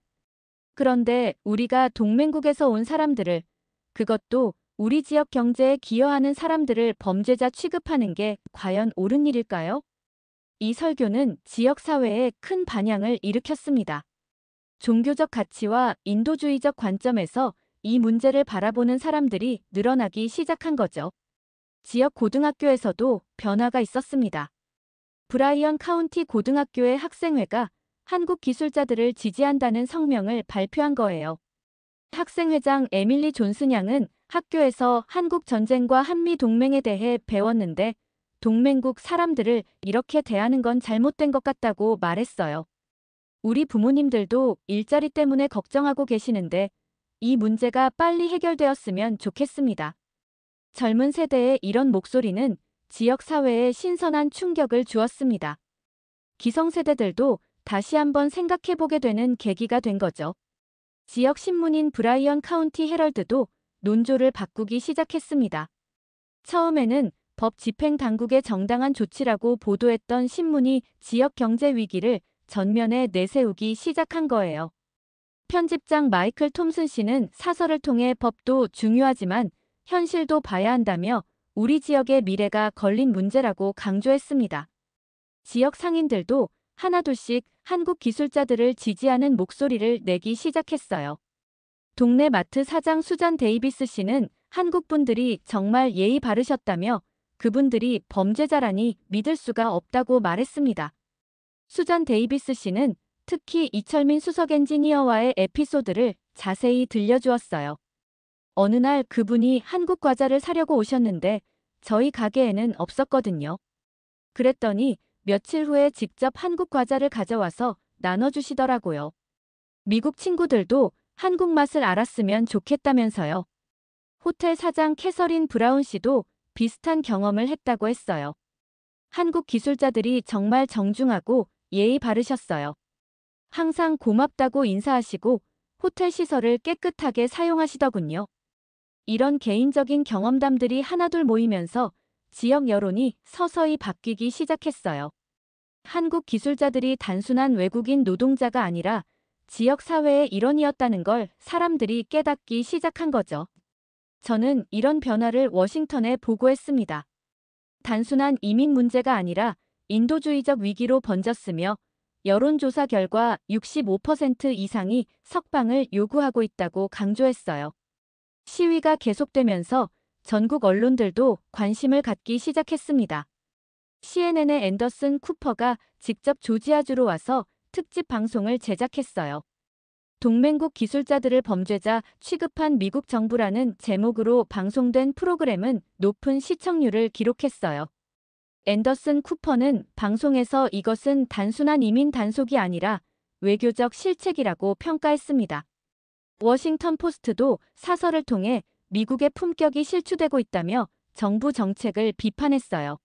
그런데 우리가 동맹국에서 온 사람들을, 그것도 우리 지역 경제에 기여하는 사람들을 범죄자 취급하는 게 과연 옳은 일일까요? 이 설교는 지역 사회에 큰 반향을 일으켰습니다. 종교적 가치와 인도주의적 관점에서 이 문제를 바라보는 사람들이 늘어나기 시작한 거죠. 지역 고등학교에서도 변화가 있었습니다. 브라이언 카운티 고등학교의 학생회가 한국 기술자들을 지지한다는 성명을 발표한 거예요. 학생회장 에밀리 존슨 양은 학교에서 한국 전쟁과 한미 동맹에 대해 배웠는데 동맹국 사람들을 이렇게 대하는 건 잘못된 것 같다고 말했어요. 우리 부모님들도 일자리 때문에 걱정하고 계시는데 이 문제가 빨리 해결되었으면 좋겠습니다. 젊은 세대의 이런 목소리는 지역 사회에 신선한 충격을 주었습니다. 기성세대들도 다시 한번 생각해보게 되는 계기가 된 거죠. 지역 신문인 브라이언 카운티 헤럴드도 논조를 바꾸기 시작했습니다. 처음에는 법 집행 당국의 정당한 조치라고 보도했던 신문이 지역 경제 위기를 전면에 내세우기 시작한 거예요. 편집장 마이클 톰슨 씨는 사설을 통해 법도 중요하지만 현실도 봐야 한다며 우리 지역의 미래가 걸린 문제라고 강조했습니다. 지역 상인들도 하나둘씩 한국 기술자들을 지지하는 목소리를 내기 시작했어요. 동네 마트 사장 수잔 데이비스 씨는 한국 분들이 정말 예의 바르셨다며 그분들이 범죄자라니 믿을 수가 없다고 말했습니다. 수잔 데이비스 씨는 특히 이철민 수석 엔지니어와의 에피소드를 자세히 들려주었어요. 어느 날 그분이 한국 과자를 사려고 오셨는데 저희 가게에는 없었거든요. 그랬더니 며칠 후에 직접 한국 과자를 가져와서 나눠주시더라고요. 미국 친구들도 한국 맛을 알았으면 좋겠다면서요. 호텔 사장 캐서린 브라운 씨도 비슷한 경험을 했다고 했어요. 한국 기술자들이 정말 정중하고 예의 바르셨어요. 항상 고맙다고 인사하시고 호텔 시설을 깨끗하게 사용하시더군요. 이런 개인적인 경험담들이 하나둘 모이면서 지역 여론이 서서히 바뀌기 시작했어요. 한국 기술자들이 단순한 외국인 노동자가 아니라 지역 사회의 일원이었다는 걸 사람들이 깨닫기 시작한 거죠. 저는 이런 변화를 워싱턴에 보고했습니다. 단순한 이민 문제가 아니라 인도주의적 위기로 번졌으며 여론조사 결과 65% 이상이 석방을 요구하고 있다고 강조했어요. 시위가 계속되면서 전국 언론들도 관심을 갖기 시작했습니다. CNN의 앤더슨 쿠퍼가 직접 조지아주로 와서 특집 방송을 제작했어요. 동맹국 기술자들을 범죄자 취급한 미국 정부라는 제목으로 방송된 프로그램은 높은 시청률을 기록했어요. 앤더슨 쿠퍼는 방송에서 이것은 단순한 이민 단속이 아니라 외교적 실책이라고 평가했습니다. 워싱턴 포스트도 사설을 통해 미국의 품격이 실추되고 있다며 정부 정책을 비판했어요.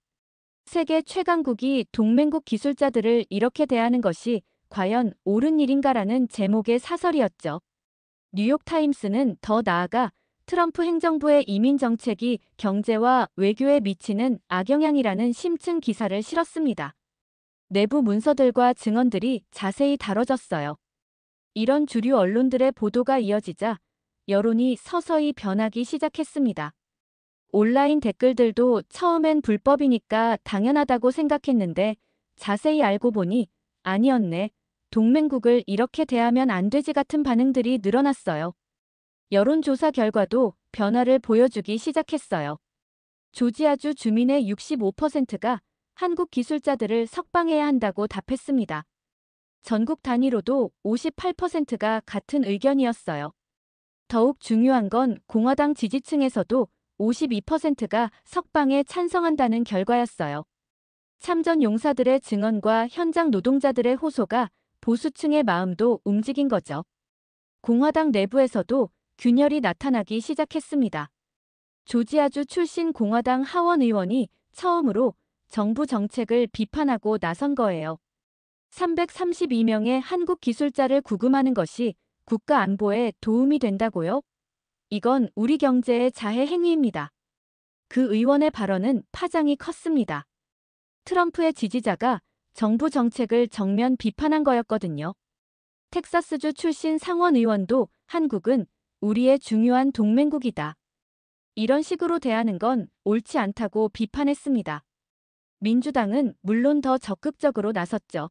세계 최강국이 동맹국 기술자들을 이렇게 대하는 것이 과연 옳은 일인가라는 제목의 사설이었죠. 뉴욕타임스는 더 나아가 트럼프 행정부의 이민 정책이 경제와 외교에 미치는 악영향이라는 심층 기사를 실었습니다. 내부 문서들과 증언들이 자세히 다뤄졌어요. 이런 주류 언론들의 보도가 이어지자 여론이 서서히 변하기 시작했습니다. 온라인 댓글들도 처음엔 불법이니까 당연하다고 생각했는데 자세히 알고 보니 아니었네. 동맹국을 이렇게 대하면 안 되지 같은 반응들이 늘어났어요. 여론조사 결과도 변화를 보여주기 시작했어요. 조지아주 주민의 65%가 한국 기술자들을 석방해야 한다고 답했습니다. 전국 단위로도 58%가 같은 의견이었어요. 더욱 중요한 건 공화당 지지층에서도 52%가 석방에 찬성한다는 결과였어요. 참전 용사들의 증언과 현장 노동자들의 호소가 보수층의 마음도 움직인 거죠. 공화당 내부에서도 균열이 나타나기 시작했습니다. 조지아주 출신 공화당 하원 의원이 처음으로 정부 정책을 비판하고 나선 거예요. 332명의 한국 기술자를 구금하는 것이 국가 안보에 도움이 된다고요? 이건 우리 경제의 자해 행위입니다. 그 의원의 발언은 파장이 컸습니다. 트럼프의 지지자가 정부 정책을 정면 비판한 거였거든요. 텍사스주 출신 상원 의원도 한국은 우리의 중요한 동맹국이다. 이런 식으로 대하는 건 옳지 않다고 비판했습니다. 민주당은 물론 더 적극적으로 나섰죠.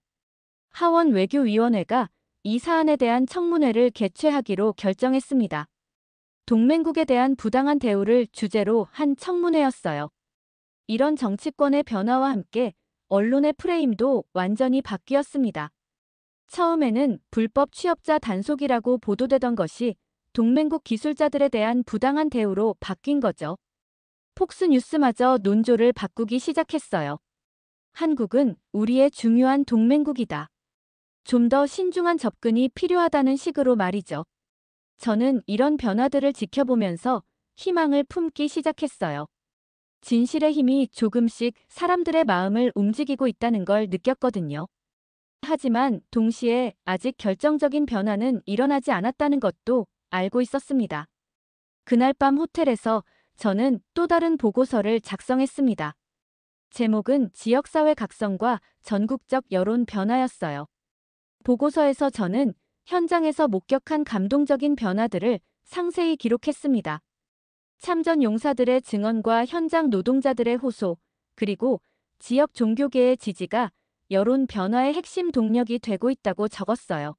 하원 외교위원회가 이 사안에 대한 청문회를 개최하기로 결정했습니다. 동맹국에 대한 부당한 대우를 주제로 한 청문회였어요. 이런 정치권의 변화와 함께 언론의 프레임도 완전히 바뀌었습니다. 처음에는 불법 취업자 단속이라고 보도되던 것이 동맹국 기술자들에 대한 부당한 대우로 바뀐 거죠. 폭스뉴스마저 논조를 바꾸기 시작했어요. 한국은 우리의 중요한 동맹국이다. 좀 더 신중한 접근이 필요하다는 식으로 말이죠. 저는 이런 변화들을 지켜보면서 희망을 품기 시작했어요. 진실의 힘이 조금씩 사람들의 마음을 움직이고 있다는 걸 느꼈거든요. 하지만 동시에 아직 결정적인 변화는 일어나지 않았다는 것도 알고 있었습니다. 그날 밤 호텔에서 저는 또 다른 보고서를 작성했습니다. 제목은 지역사회 각성과 전국적 여론 변화였어요. 보고서에서 저는 현장에서 목격한 감동적인 변화들을 상세히 기록했습니다. 참전 용사들의 증언과 현장 노동자들의 호소, 그리고 지역 종교계의 지지가 여론 변화의 핵심 동력이 되고 있다고 적었어요.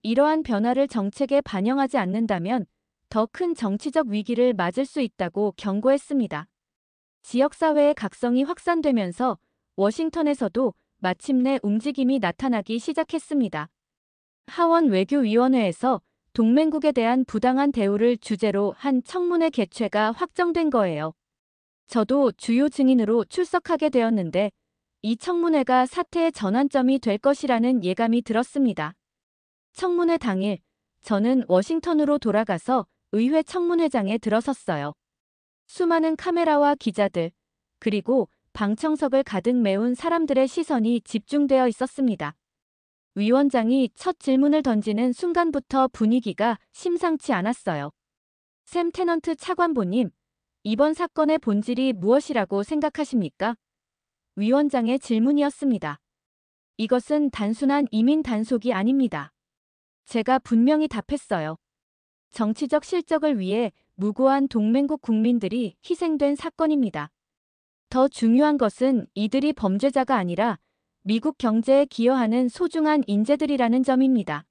이러한 변화를 정책에 반영하지 않는다면 더 큰 정치적 위기를 맞을 수 있다고 경고했습니다. 지역사회의 각성이 확산되면서 워싱턴에서도 마침내 움직임이 나타나기 시작했습니다. 하원 외교위원회에서 동맹국에 대한 부당한 대우를 주제로 한 청문회 개최가 확정된 거예요. 저도 주요 증인으로 출석하게 되었는데 이 청문회가 사태의 전환점이 될 것이라는 예감이 들었습니다. 청문회 당일 저는 워싱턴으로 돌아가서 의회 청문회장에 들어섰어요. 수많은 카메라와 기자들, 그리고 방청석을 가득 메운 사람들의 시선이 집중되어 있었습니다. 위원장이 첫 질문을 던지는 순간부터 분위기가 심상치 않았어요. 샘 테넌트 차관보님, 이번 사건의 본질이 무엇이라고 생각하십니까? 위원장의 질문이었습니다. 이것은 단순한 이민 단속이 아닙니다. 제가 분명히 답했어요. 정치적 실적을 위해 무고한 동맹국 국민들이 희생된 사건입니다. 더 중요한 것은 이들이 범죄자가 아니라 미국 경제에 기여하는 소중한 인재들이라는 점입니다.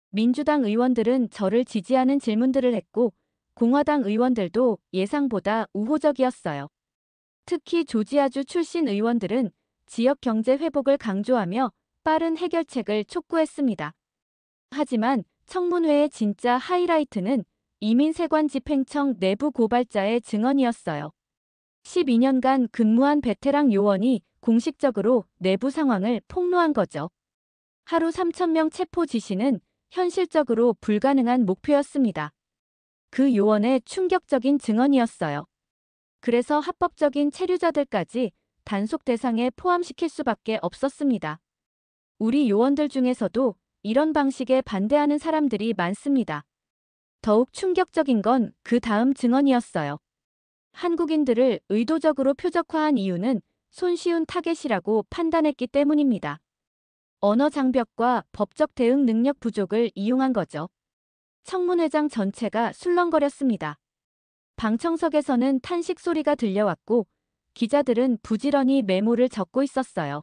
민주당 의원들은 저를 지지하는 질문들을 했고 공화당 의원들도 예상보다 우호적이었어요. 특히 조지아주 출신 의원들은 지역 경제 회복을 강조하며 빠른 해결책을 촉구했습니다. 하지만 청문회의 진짜 하이라이트는 이민세관 집행청 내부 고발자의 증언이었어요. 12년간 근무한 베테랑 요원이 공식적으로 내부 상황을 폭로한 거죠. 하루 3,000명 체포 지시는 현실적으로 불가능한 목표였습니다. 그 요원의 충격적인 증언이었어요. 그래서 합법적인 체류자들까지 단속 대상에 포함시킬 수밖에 없었습니다. 우리 요원들 중에서도 이런 방식에 반대하는 사람들이 많습니다. 더욱 충격적인 건 그 다음 증언이었어요. 한국인들을 의도적으로 표적화한 이유는 손쉬운 타겟이라고 판단했기 때문입니다. 언어 장벽과 법적 대응 능력 부족을 이용한 거죠. 청문회장 전체가 술렁거렸습니다. 방청석에서는 탄식 소리가 들려왔고 기자들은 부지런히 메모를 적고 있었어요.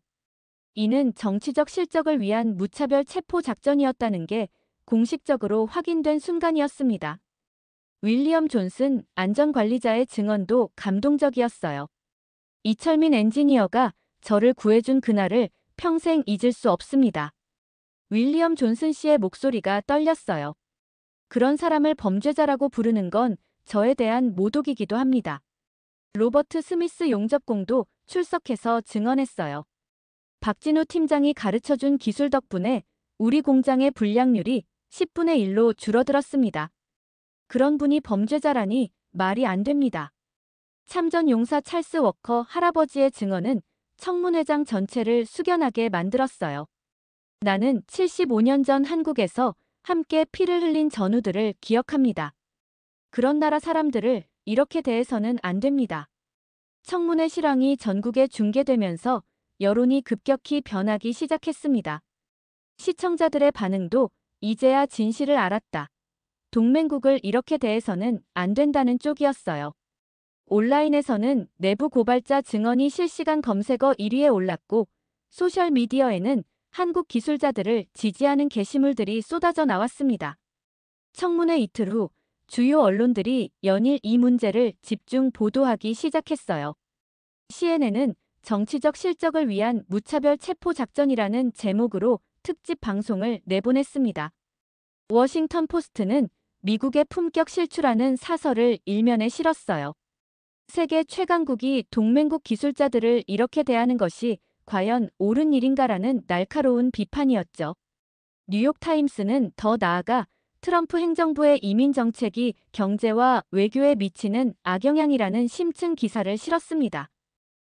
이는 정치적 실적을 위한 무차별 체포 작전이었다는 게 공식적으로 확인된 순간이었습니다. 윌리엄 존슨 안전관리자의 증언도 감동적이었어요. 이철민 엔지니어가 저를 구해준 그날을 평생 잊을 수 없습니다. 윌리엄 존슨 씨의 목소리가 떨렸어요. 그런 사람을 범죄자라고 부르는 건 저에 대한 모독이기도 합니다. 로버트 스미스 용접공도 출석해서 증언했어요. 박진우 팀장이 가르쳐준 기술 덕분에 우리 공장의 불량률이 10분의 1로 줄어들었습니다. 그런 분이 범죄자라니 말이 안 됩니다. 참전용사 찰스 워커 할아버지의 증언은 청문회장 전체를 숙연하게 만들었어요. 나는 75년 전 한국에서 함께 피를 흘린 전우들을 기억합니다. 그런 나라 사람들을 이렇게 대해서는 안 됩니다. 청문회 실황이 전국에 중계되면서 여론이 급격히 변하기 시작했습니다. 시청자들의 반응도 이제야 진실을 알았다. 동맹국을 이렇게 대해서는 안 된다는 쪽이었어요. 온라인에서는 내부 고발자 증언이 실시간 검색어 1위에 올랐고 소셜미디어에는 한국 기술자들을 지지하는 게시물들이 쏟아져 나왔습니다. 청문회 이틀 후 주요 언론들이 연일 이 문제를 집중 보도하기 시작했어요. CNN은 정치적 실적을 위한 무차별 체포 작전이라는 제목으로 특집 방송을 내보냈습니다. 워싱턴 포스트는 미국의 품격 실추라는 사설을 일면에 실었어요. 세계 최강국이 동맹국 기술자들을 이렇게 대하는 것이 과연 옳은 일인가라는 날카로운 비판이었죠. 뉴욕타임스는 더 나아가 트럼프 행정부의 이민 정책이 경제와 외교에 미치는 악영향이라는 심층 기사를 실었습니다.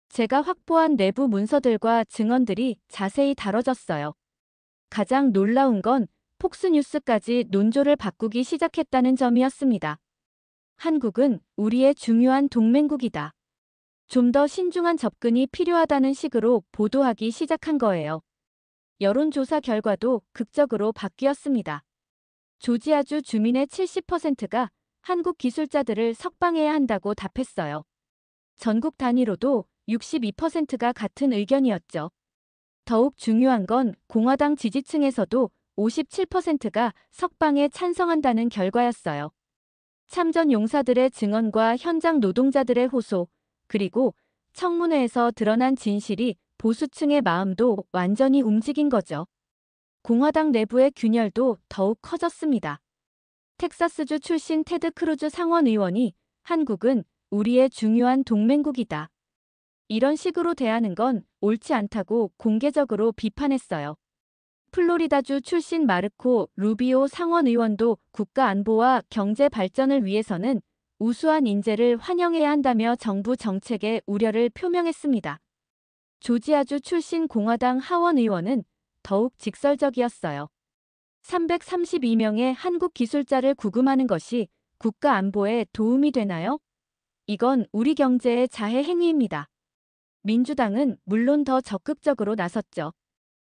제가 확보한 내부 문서들과 증언들이 자세히 다뤄졌어요. 가장 놀라운 건 폭스뉴스까지 논조를 바꾸기 시작했다는 점이었습니다. 한국은 우리의 중요한 동맹국이다. 좀 더 신중한 접근이 필요하다는 식으로 보도하기 시작한 거예요. 여론조사 결과도 극적으로 바뀌었습니다. 조지아주 주민의 70%가 한국 기술자들을 석방해야 한다고 답했어요. 전국 단위로도 62%가 같은 의견이었죠. 더욱 중요한 건 공화당 지지층에서도 57%가 석방에 찬성한다는 결과였어요. 참전 용사들의 증언과 현장 노동자들의 호소, 그리고 청문회에서 드러난 진실이 보수층의 마음도 완전히 움직인 거죠. 공화당 내부의 균열도 더욱 커졌습니다. 텍사스주 출신 테드 크루즈 상원 의원이 한국은 우리의 중요한 동맹국이다. 이런 식으로 대하는 건 옳지 않다고 공개적으로 비판했어요. 플로리다주 출신 마르코 루비오 상원 의원도 국가 안보와 경제 발전을 위해서는 우수한 인재를 환영해야 한다며 정부 정책에 우려를 표명했습니다. 조지아주 출신 공화당 하원 의원은 더욱 직설적이었어요. 332명의 한국 기술자를 구금하는 것이 국가 안보에 도움이 되나요? 이건 우리 경제의 자해 행위입니다. 민주당은 물론 더 적극적으로 나섰죠.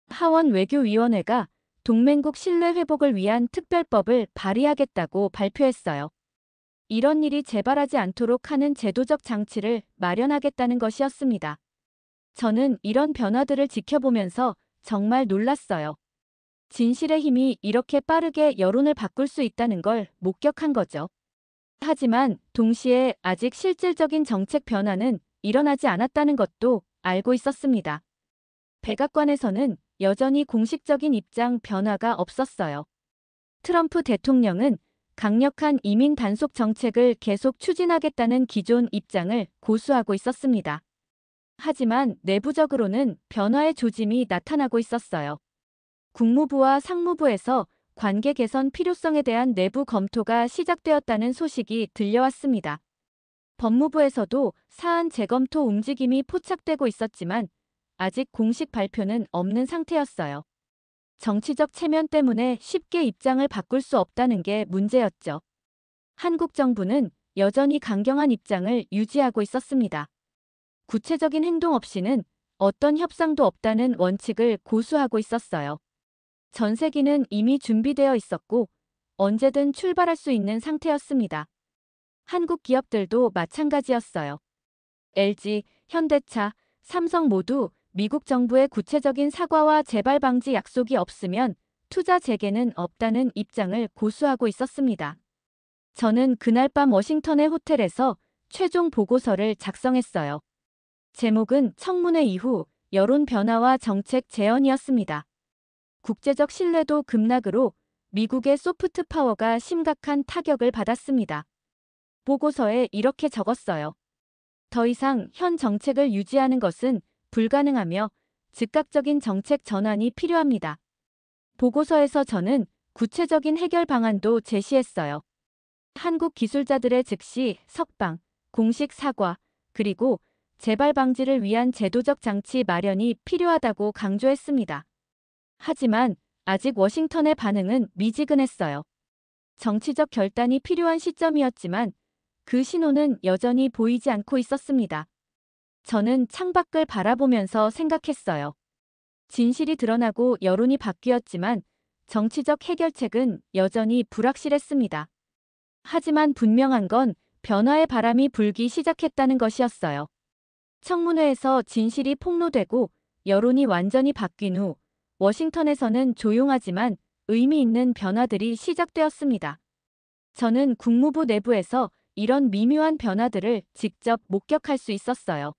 하원 외교위원회가 동맹국 신뢰 회복을 위한 특별법을 발의하겠다고 발표했어요. 이런 일이 재발하지 않도록 하는 제도적 장치를 마련하겠다는 것이었습니다. 저는 이런 변화들을 지켜보면서 정말 놀랐어요. 진실의 힘이 이렇게 빠르게 여론을 바꿀 수 있다는 걸 목격한 거죠. 하지만 동시에 아직 실질적인 정책 변화는 일어나지 않았다는 것도 알고 있었습니다. 백악관에서는 여전히 공식적인 입장 변화가 없었어요. 트럼프 대통령은 강력한 이민 단속 정책을 계속 추진하겠다는 기존 입장을 고수하고 있었습니다. 하지만 내부적으로는 변화의 조짐이 나타나고 있었어요. 국무부와 상무부에서 관계 개선 필요성에 대한 내부 검토가 시작되었다는 소식이 들려왔습니다. 법무부에서도 사안 재검토 움직임이 포착되고 있었지만 아직 공식 발표는 없는 상태였어요. 정치적 체면 때문에 쉽게 입장을 바꿀 수 없다는 게 문제였죠. 한국 정부는 여전히 강경한 입장을 유지하고 있었습니다. 구체적인 행동 없이는 어떤 협상도 없다는 원칙을 고수하고 있었어요. 전세기는 이미 준비되어 있었고 언제든 출발할 수 있는 상태였습니다. 한국 기업들도 마찬가지였어요. LG, 현대차, 삼성 모두 미국 정부의 구체적인 사과와 재발 방지 약속이 없으면 투자 재개는 없다는 입장을 고수하고 있었습니다. 저는 그날 밤 워싱턴의 호텔에서 최종 보고서를 작성했어요. 제목은 청문회 이후 여론 변화와 정책 재현이었습니다. 국제적 신뢰도 급락으로 미국의 소프트 파워가 심각한 타격을 받았습니다. 보고서에 이렇게 적었어요. 더 이상 현 정책을 유지하는 것은 불가능하며 즉각적인 정책 전환이 필요합니다. 보고서에서 저는 구체적인 해결 방안도 제시했어요. 한국 기술자들의 즉시 석방, 공식 사과, 그리고 재발 방지를 위한 제도적 장치 마련이 필요하다고 강조했습니다. 하지만 아직 워싱턴의 반응은 미지근했어요. 정치적 결단이 필요한 시점이었지만 그 신호는 여전히 보이지 않고 있었습니다. 저는 창밖을 바라보면서 생각했어요. 진실이 드러나고 여론이 바뀌었지만 정치적 해결책은 여전히 불확실했습니다. 하지만 분명한 건 변화의 바람이 불기 시작했다는 것이었어요. 청문회에서 진실이 폭로되고 여론이 완전히 바뀐 후 워싱턴에서는 조용하지만 의미 있는 변화들이 시작되었습니다. 저는 국무부 내부에서 이런 미묘한 변화들을 직접 목격할 수 있었어요.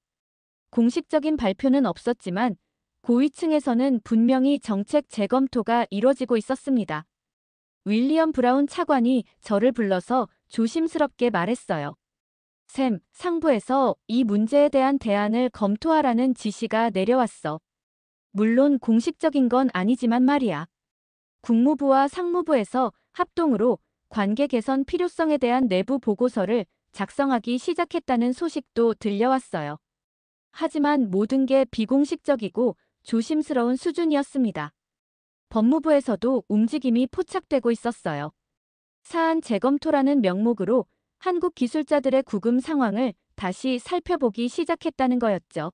공식적인 발표는 없었지만 고위층에서는 분명히 정책 재검토가 이뤄지고 있었습니다. 윌리엄 브라운 차관이 저를 불러서 조심스럽게 말했어요. 샘, 상부에서 이 문제에 대한 대안을 검토하라는 지시가 내려왔어. 물론 공식적인 건 아니지만 말이야. 국무부와 상무부에서 합동으로 관계 개선 필요성에 대한 내부 보고서를 작성하기 시작했다는 소식도 들려왔어요. 하지만 모든 게 비공식적이고 조심스러운 수준이었습니다. 법무부에서도 움직임이 포착되고 있었어요. 사안 재검토라는 명목으로 한국 기술자들의 구금 상황을 다시 살펴보기 시작했다는 거였죠.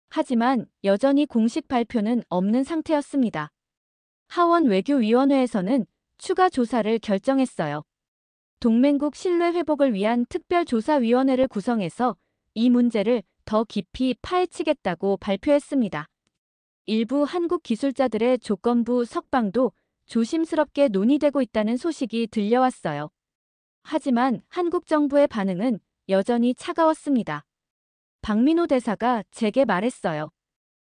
하지만 여전히 공식 발표는 없는 상태였습니다. 하원 외교위원회에서는 추가 조사를 결정했어요. 동맹국 신뢰 회복을 위한 특별조사위원회를 구성해서 이 문제를 더 깊이 파헤치겠다고 발표했습니다. 일부 한국 기술자들의 조건부 석방도 조심스럽게 논의되고 있다는 소식이 들려왔어요. 하지만 한국 정부의 반응은 여전히 차가웠습니다. 박민호 대사가 제게 말했어요.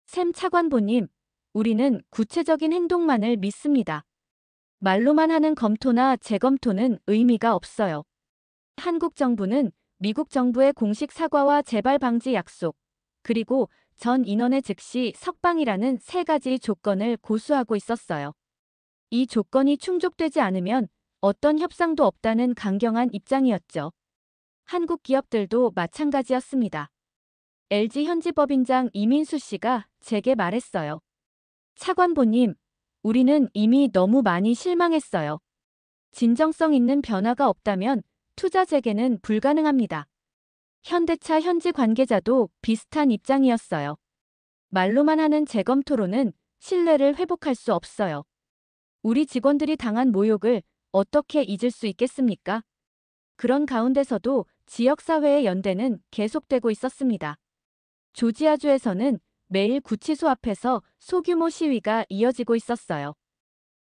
샘 차관보님, 우리는 구체적인 행동만을 믿습니다. 말로만 하는 검토나 재검토는 의미가 없어요. 한국 정부는 미국 정부의 공식 사과와 재발 방지 약속, 그리고 전 인원의 즉시 석방이라는 세 가지 조건을 고수하고 있었어요. 이 조건이 충족되지 않으면 어떤 협상도 없다는 강경한 입장이었죠. 한국 기업들도 마찬가지였습니다. LG 현지법인장 이민수 씨가 제게 말했어요. 차관보님, 우리는 이미 너무 많이 실망했어요. 진정성 있는 변화가 없다면 투자 재개는 불가능합니다. 현대차 현지 관계자도 비슷한 입장이었어요. 말로만 하는 재검토로는 신뢰를 회복할 수 없어요. 우리 직원들이 당한 모욕을 어떻게 잊을 수 있겠습니까? 그런 가운데서도 지역사회의 연대는 계속되고 있었습니다. 조지아주에서는 매일 구치소 앞에서 소규모 시위가 이어지고 있었어요.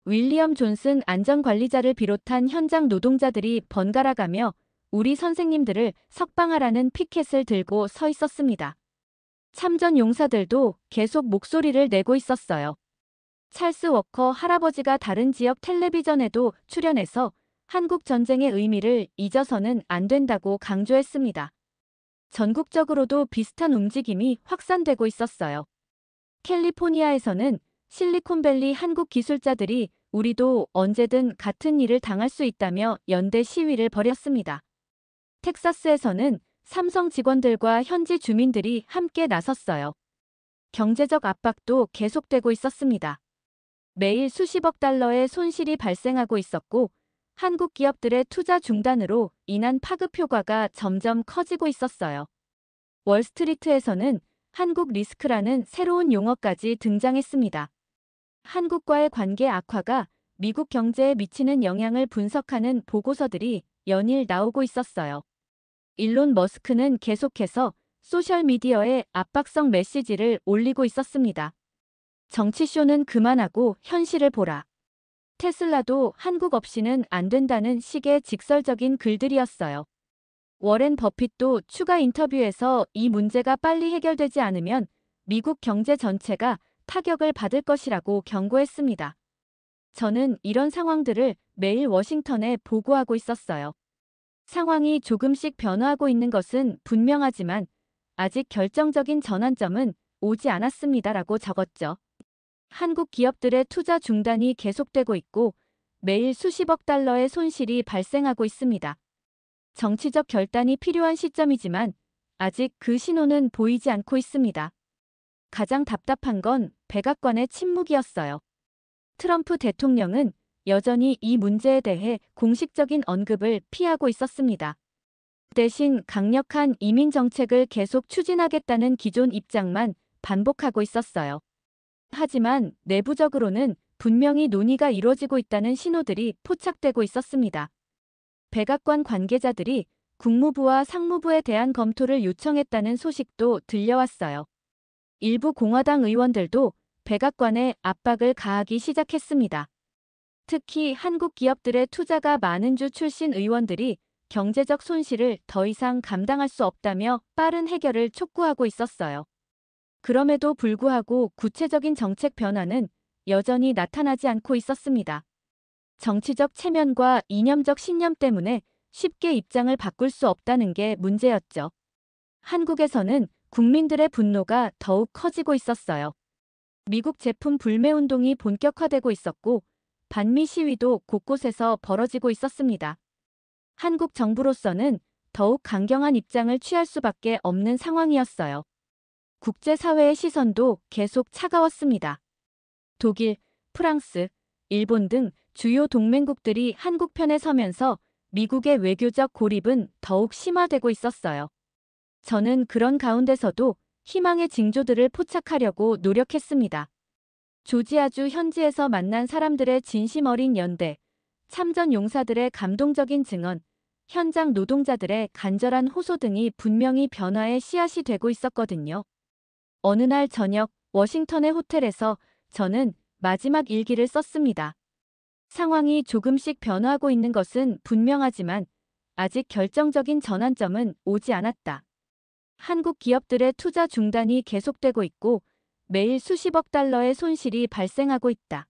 윌리엄 존슨 안전관리자를 비롯한 현장 노동자들이 번갈아가며 우리 선생님들을 석방하라는 피켓을 들고 서 있었습니다. 참전 용사들도 계속 목소리를 내고 있었어요. 찰스 워커 할아버지가 다른 지역 텔레비전에도 출연해서 한국 전쟁의 의미를 잊어서는 안 된다고 강조했습니다. 전국적으로도 비슷한 움직임이 확산되고 있었어요. 캘리포니아에서는 실리콘밸리 한국 기술자들이 우리도 언제든 같은 일을 당할 수 있다며 연대 시위를 벌였습니다. 텍사스에서는 삼성 직원들과 현지 주민들이 함께 나섰어요. 경제적 압박도 계속되고 있었습니다. 매일 수십억 달러의 손실이 발생하고 있었고 한국 기업들의 투자 중단으로 인한 파급 효과가 점점 커지고 있었어요. 월스트리트에서는 한국 리스크라는 새로운 용어까지 등장했습니다. 한국과의 관계 악화가 미국 경제에 미치는 영향을 분석하는 보고서들이 연일 나오고 있었어요. 일론 머스크는 계속해서 소셜미디어에 압박성 메시지를 올리고 있었습니다. 정치쇼는 그만하고 현실을 보라. 테슬라도 한국 없이는 안 된다는 식의 직설적인 글들이었어요. 워렌 버핏도 추가 인터뷰에서 이 문제가 빨리 해결되지 않으면 미국 경제 전체가 타격을 받을 것이라고 경고했습니다. 저는 이런 상황들을 매일 워싱턴에 보고하고 있었어요. 상황이 조금씩 변화하고 있는 것은 분명하지만 아직 결정적인 전환점은 오지 않았습니다라고 적었죠. 한국 기업들의 투자 중단이 계속되고 있고 매일 수십억 달러의 손실이 발생하고 있습니다. 정치적 결단이 필요한 시점이지만 아직 그 신호는 보이지 않고 있습니다. 가장 답답한 건 백악관의 침묵이었어요. 트럼프 대통령은 여전히 이 문제에 대해 공식적인 언급을 피하고 있었습니다. 대신 강력한 이민 정책을 계속 추진하겠다는 기존 입장만 반복하고 있었어요. 하지만 내부적으로는 분명히 논의가 이루어지고 있다는 신호들이 포착되고 있었습니다. 백악관 관계자들이 국무부와 상무부에 대한 검토를 요청했다는 소식도 들려왔어요. 일부 공화당 의원들도 백악관에 압박을 가하기 시작했습니다. 특히 한국 기업들의 투자가 많은 주 출신 의원들이 경제적 손실을 더 이상 감당할 수 없다며 빠른 해결을 촉구하고 있었어요. 그럼에도 불구하고 구체적인 정책 변화는 여전히 나타나지 않고 있었습니다. 정치적 체면과 이념적 신념 때문에 쉽게 입장을 바꿀 수 없다는 게 문제였죠. 한국에서는 국민들의 분노가 더욱 커지고 있었어요. 미국 제품 불매 운동이 본격화되고 있었고 반미 시위도 곳곳에서 벌어지고 있었습니다. 한국 정부로서는 더욱 강경한 입장을 취할 수밖에 없는 상황이었어요. 국제사회의 시선도 계속 차가웠습니다. 독일, 프랑스, 일본 등 주요 동맹국들이 한국 편에 서면서 미국의 외교적 고립은 더욱 심화되고 있었어요. 저는 그런 가운데서도 희망의 징조들을 포착하려고 노력했습니다. 조지아주 현지에서 만난 사람들의 진심 어린 연대, 참전 용사들의 감동적인 증언, 현장 노동자들의 간절한 호소 등이 분명히 변화의 씨앗이 되고 있었거든요. 어느 날 저녁 워싱턴의 호텔에서 저는 마지막 일기를 썼습니다. 상황이 조금씩 변화하고 있는 것은 분명하지만 아직 결정적인 전환점은 오지 않았다. 한국 기업들의 투자 중단이 계속되고 있고 매일 수십억 달러의 손실이 발생하고 있다.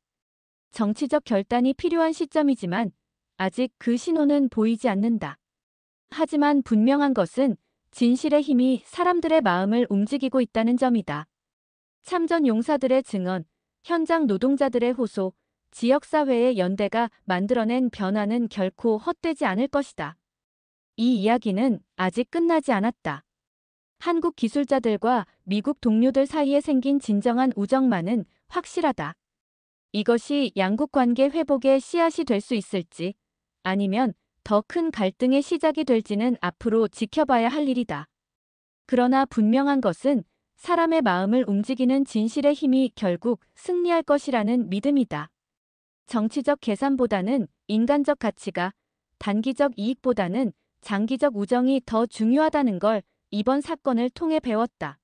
정치적 결단이 필요한 시점이지만 아직 그 신호는 보이지 않는다. 하지만 분명한 것은 진실의 힘이 사람들의 마음을 움직이고 있다는 점이다. 참전 용사들의 증언, 현장 노동자들의 호소, 지역사회의 연대가 만들어낸 변화는 결코 헛되지 않을 것이다. 이 이야기는 아직 끝나지 않았다. 한국 기술자들과 미국 동료들 사이에 생긴 진정한 우정만은 확실하다. 이것이 양국 관계 회복의 씨앗이 될 수 있을지 아니면 더 큰 갈등의 시작이 될지는 앞으로 지켜봐야 할 일이다. 그러나 분명한 것은 사람의 마음을 움직이는 진실의 힘이 결국 승리할 것이라는 믿음이다. 정치적 계산보다는 인간적 가치가, 단기적 이익보다는 장기적 우정이 더 중요하다는 걸 이번 사건을 통해 배웠다.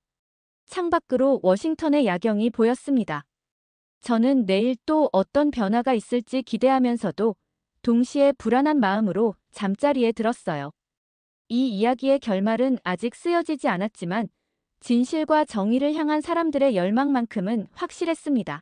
창밖으로 워싱턴의 야경이 보였습니다. 저는 내일 또 어떤 변화가 있을지 기대하면서도 동시에 불안한 마음으로 잠자리에 들었어요. 이 이야기의 결말은 아직 쓰여지지 않았지만 진실과 정의를 향한 사람들의 열망만큼은 확실했습니다.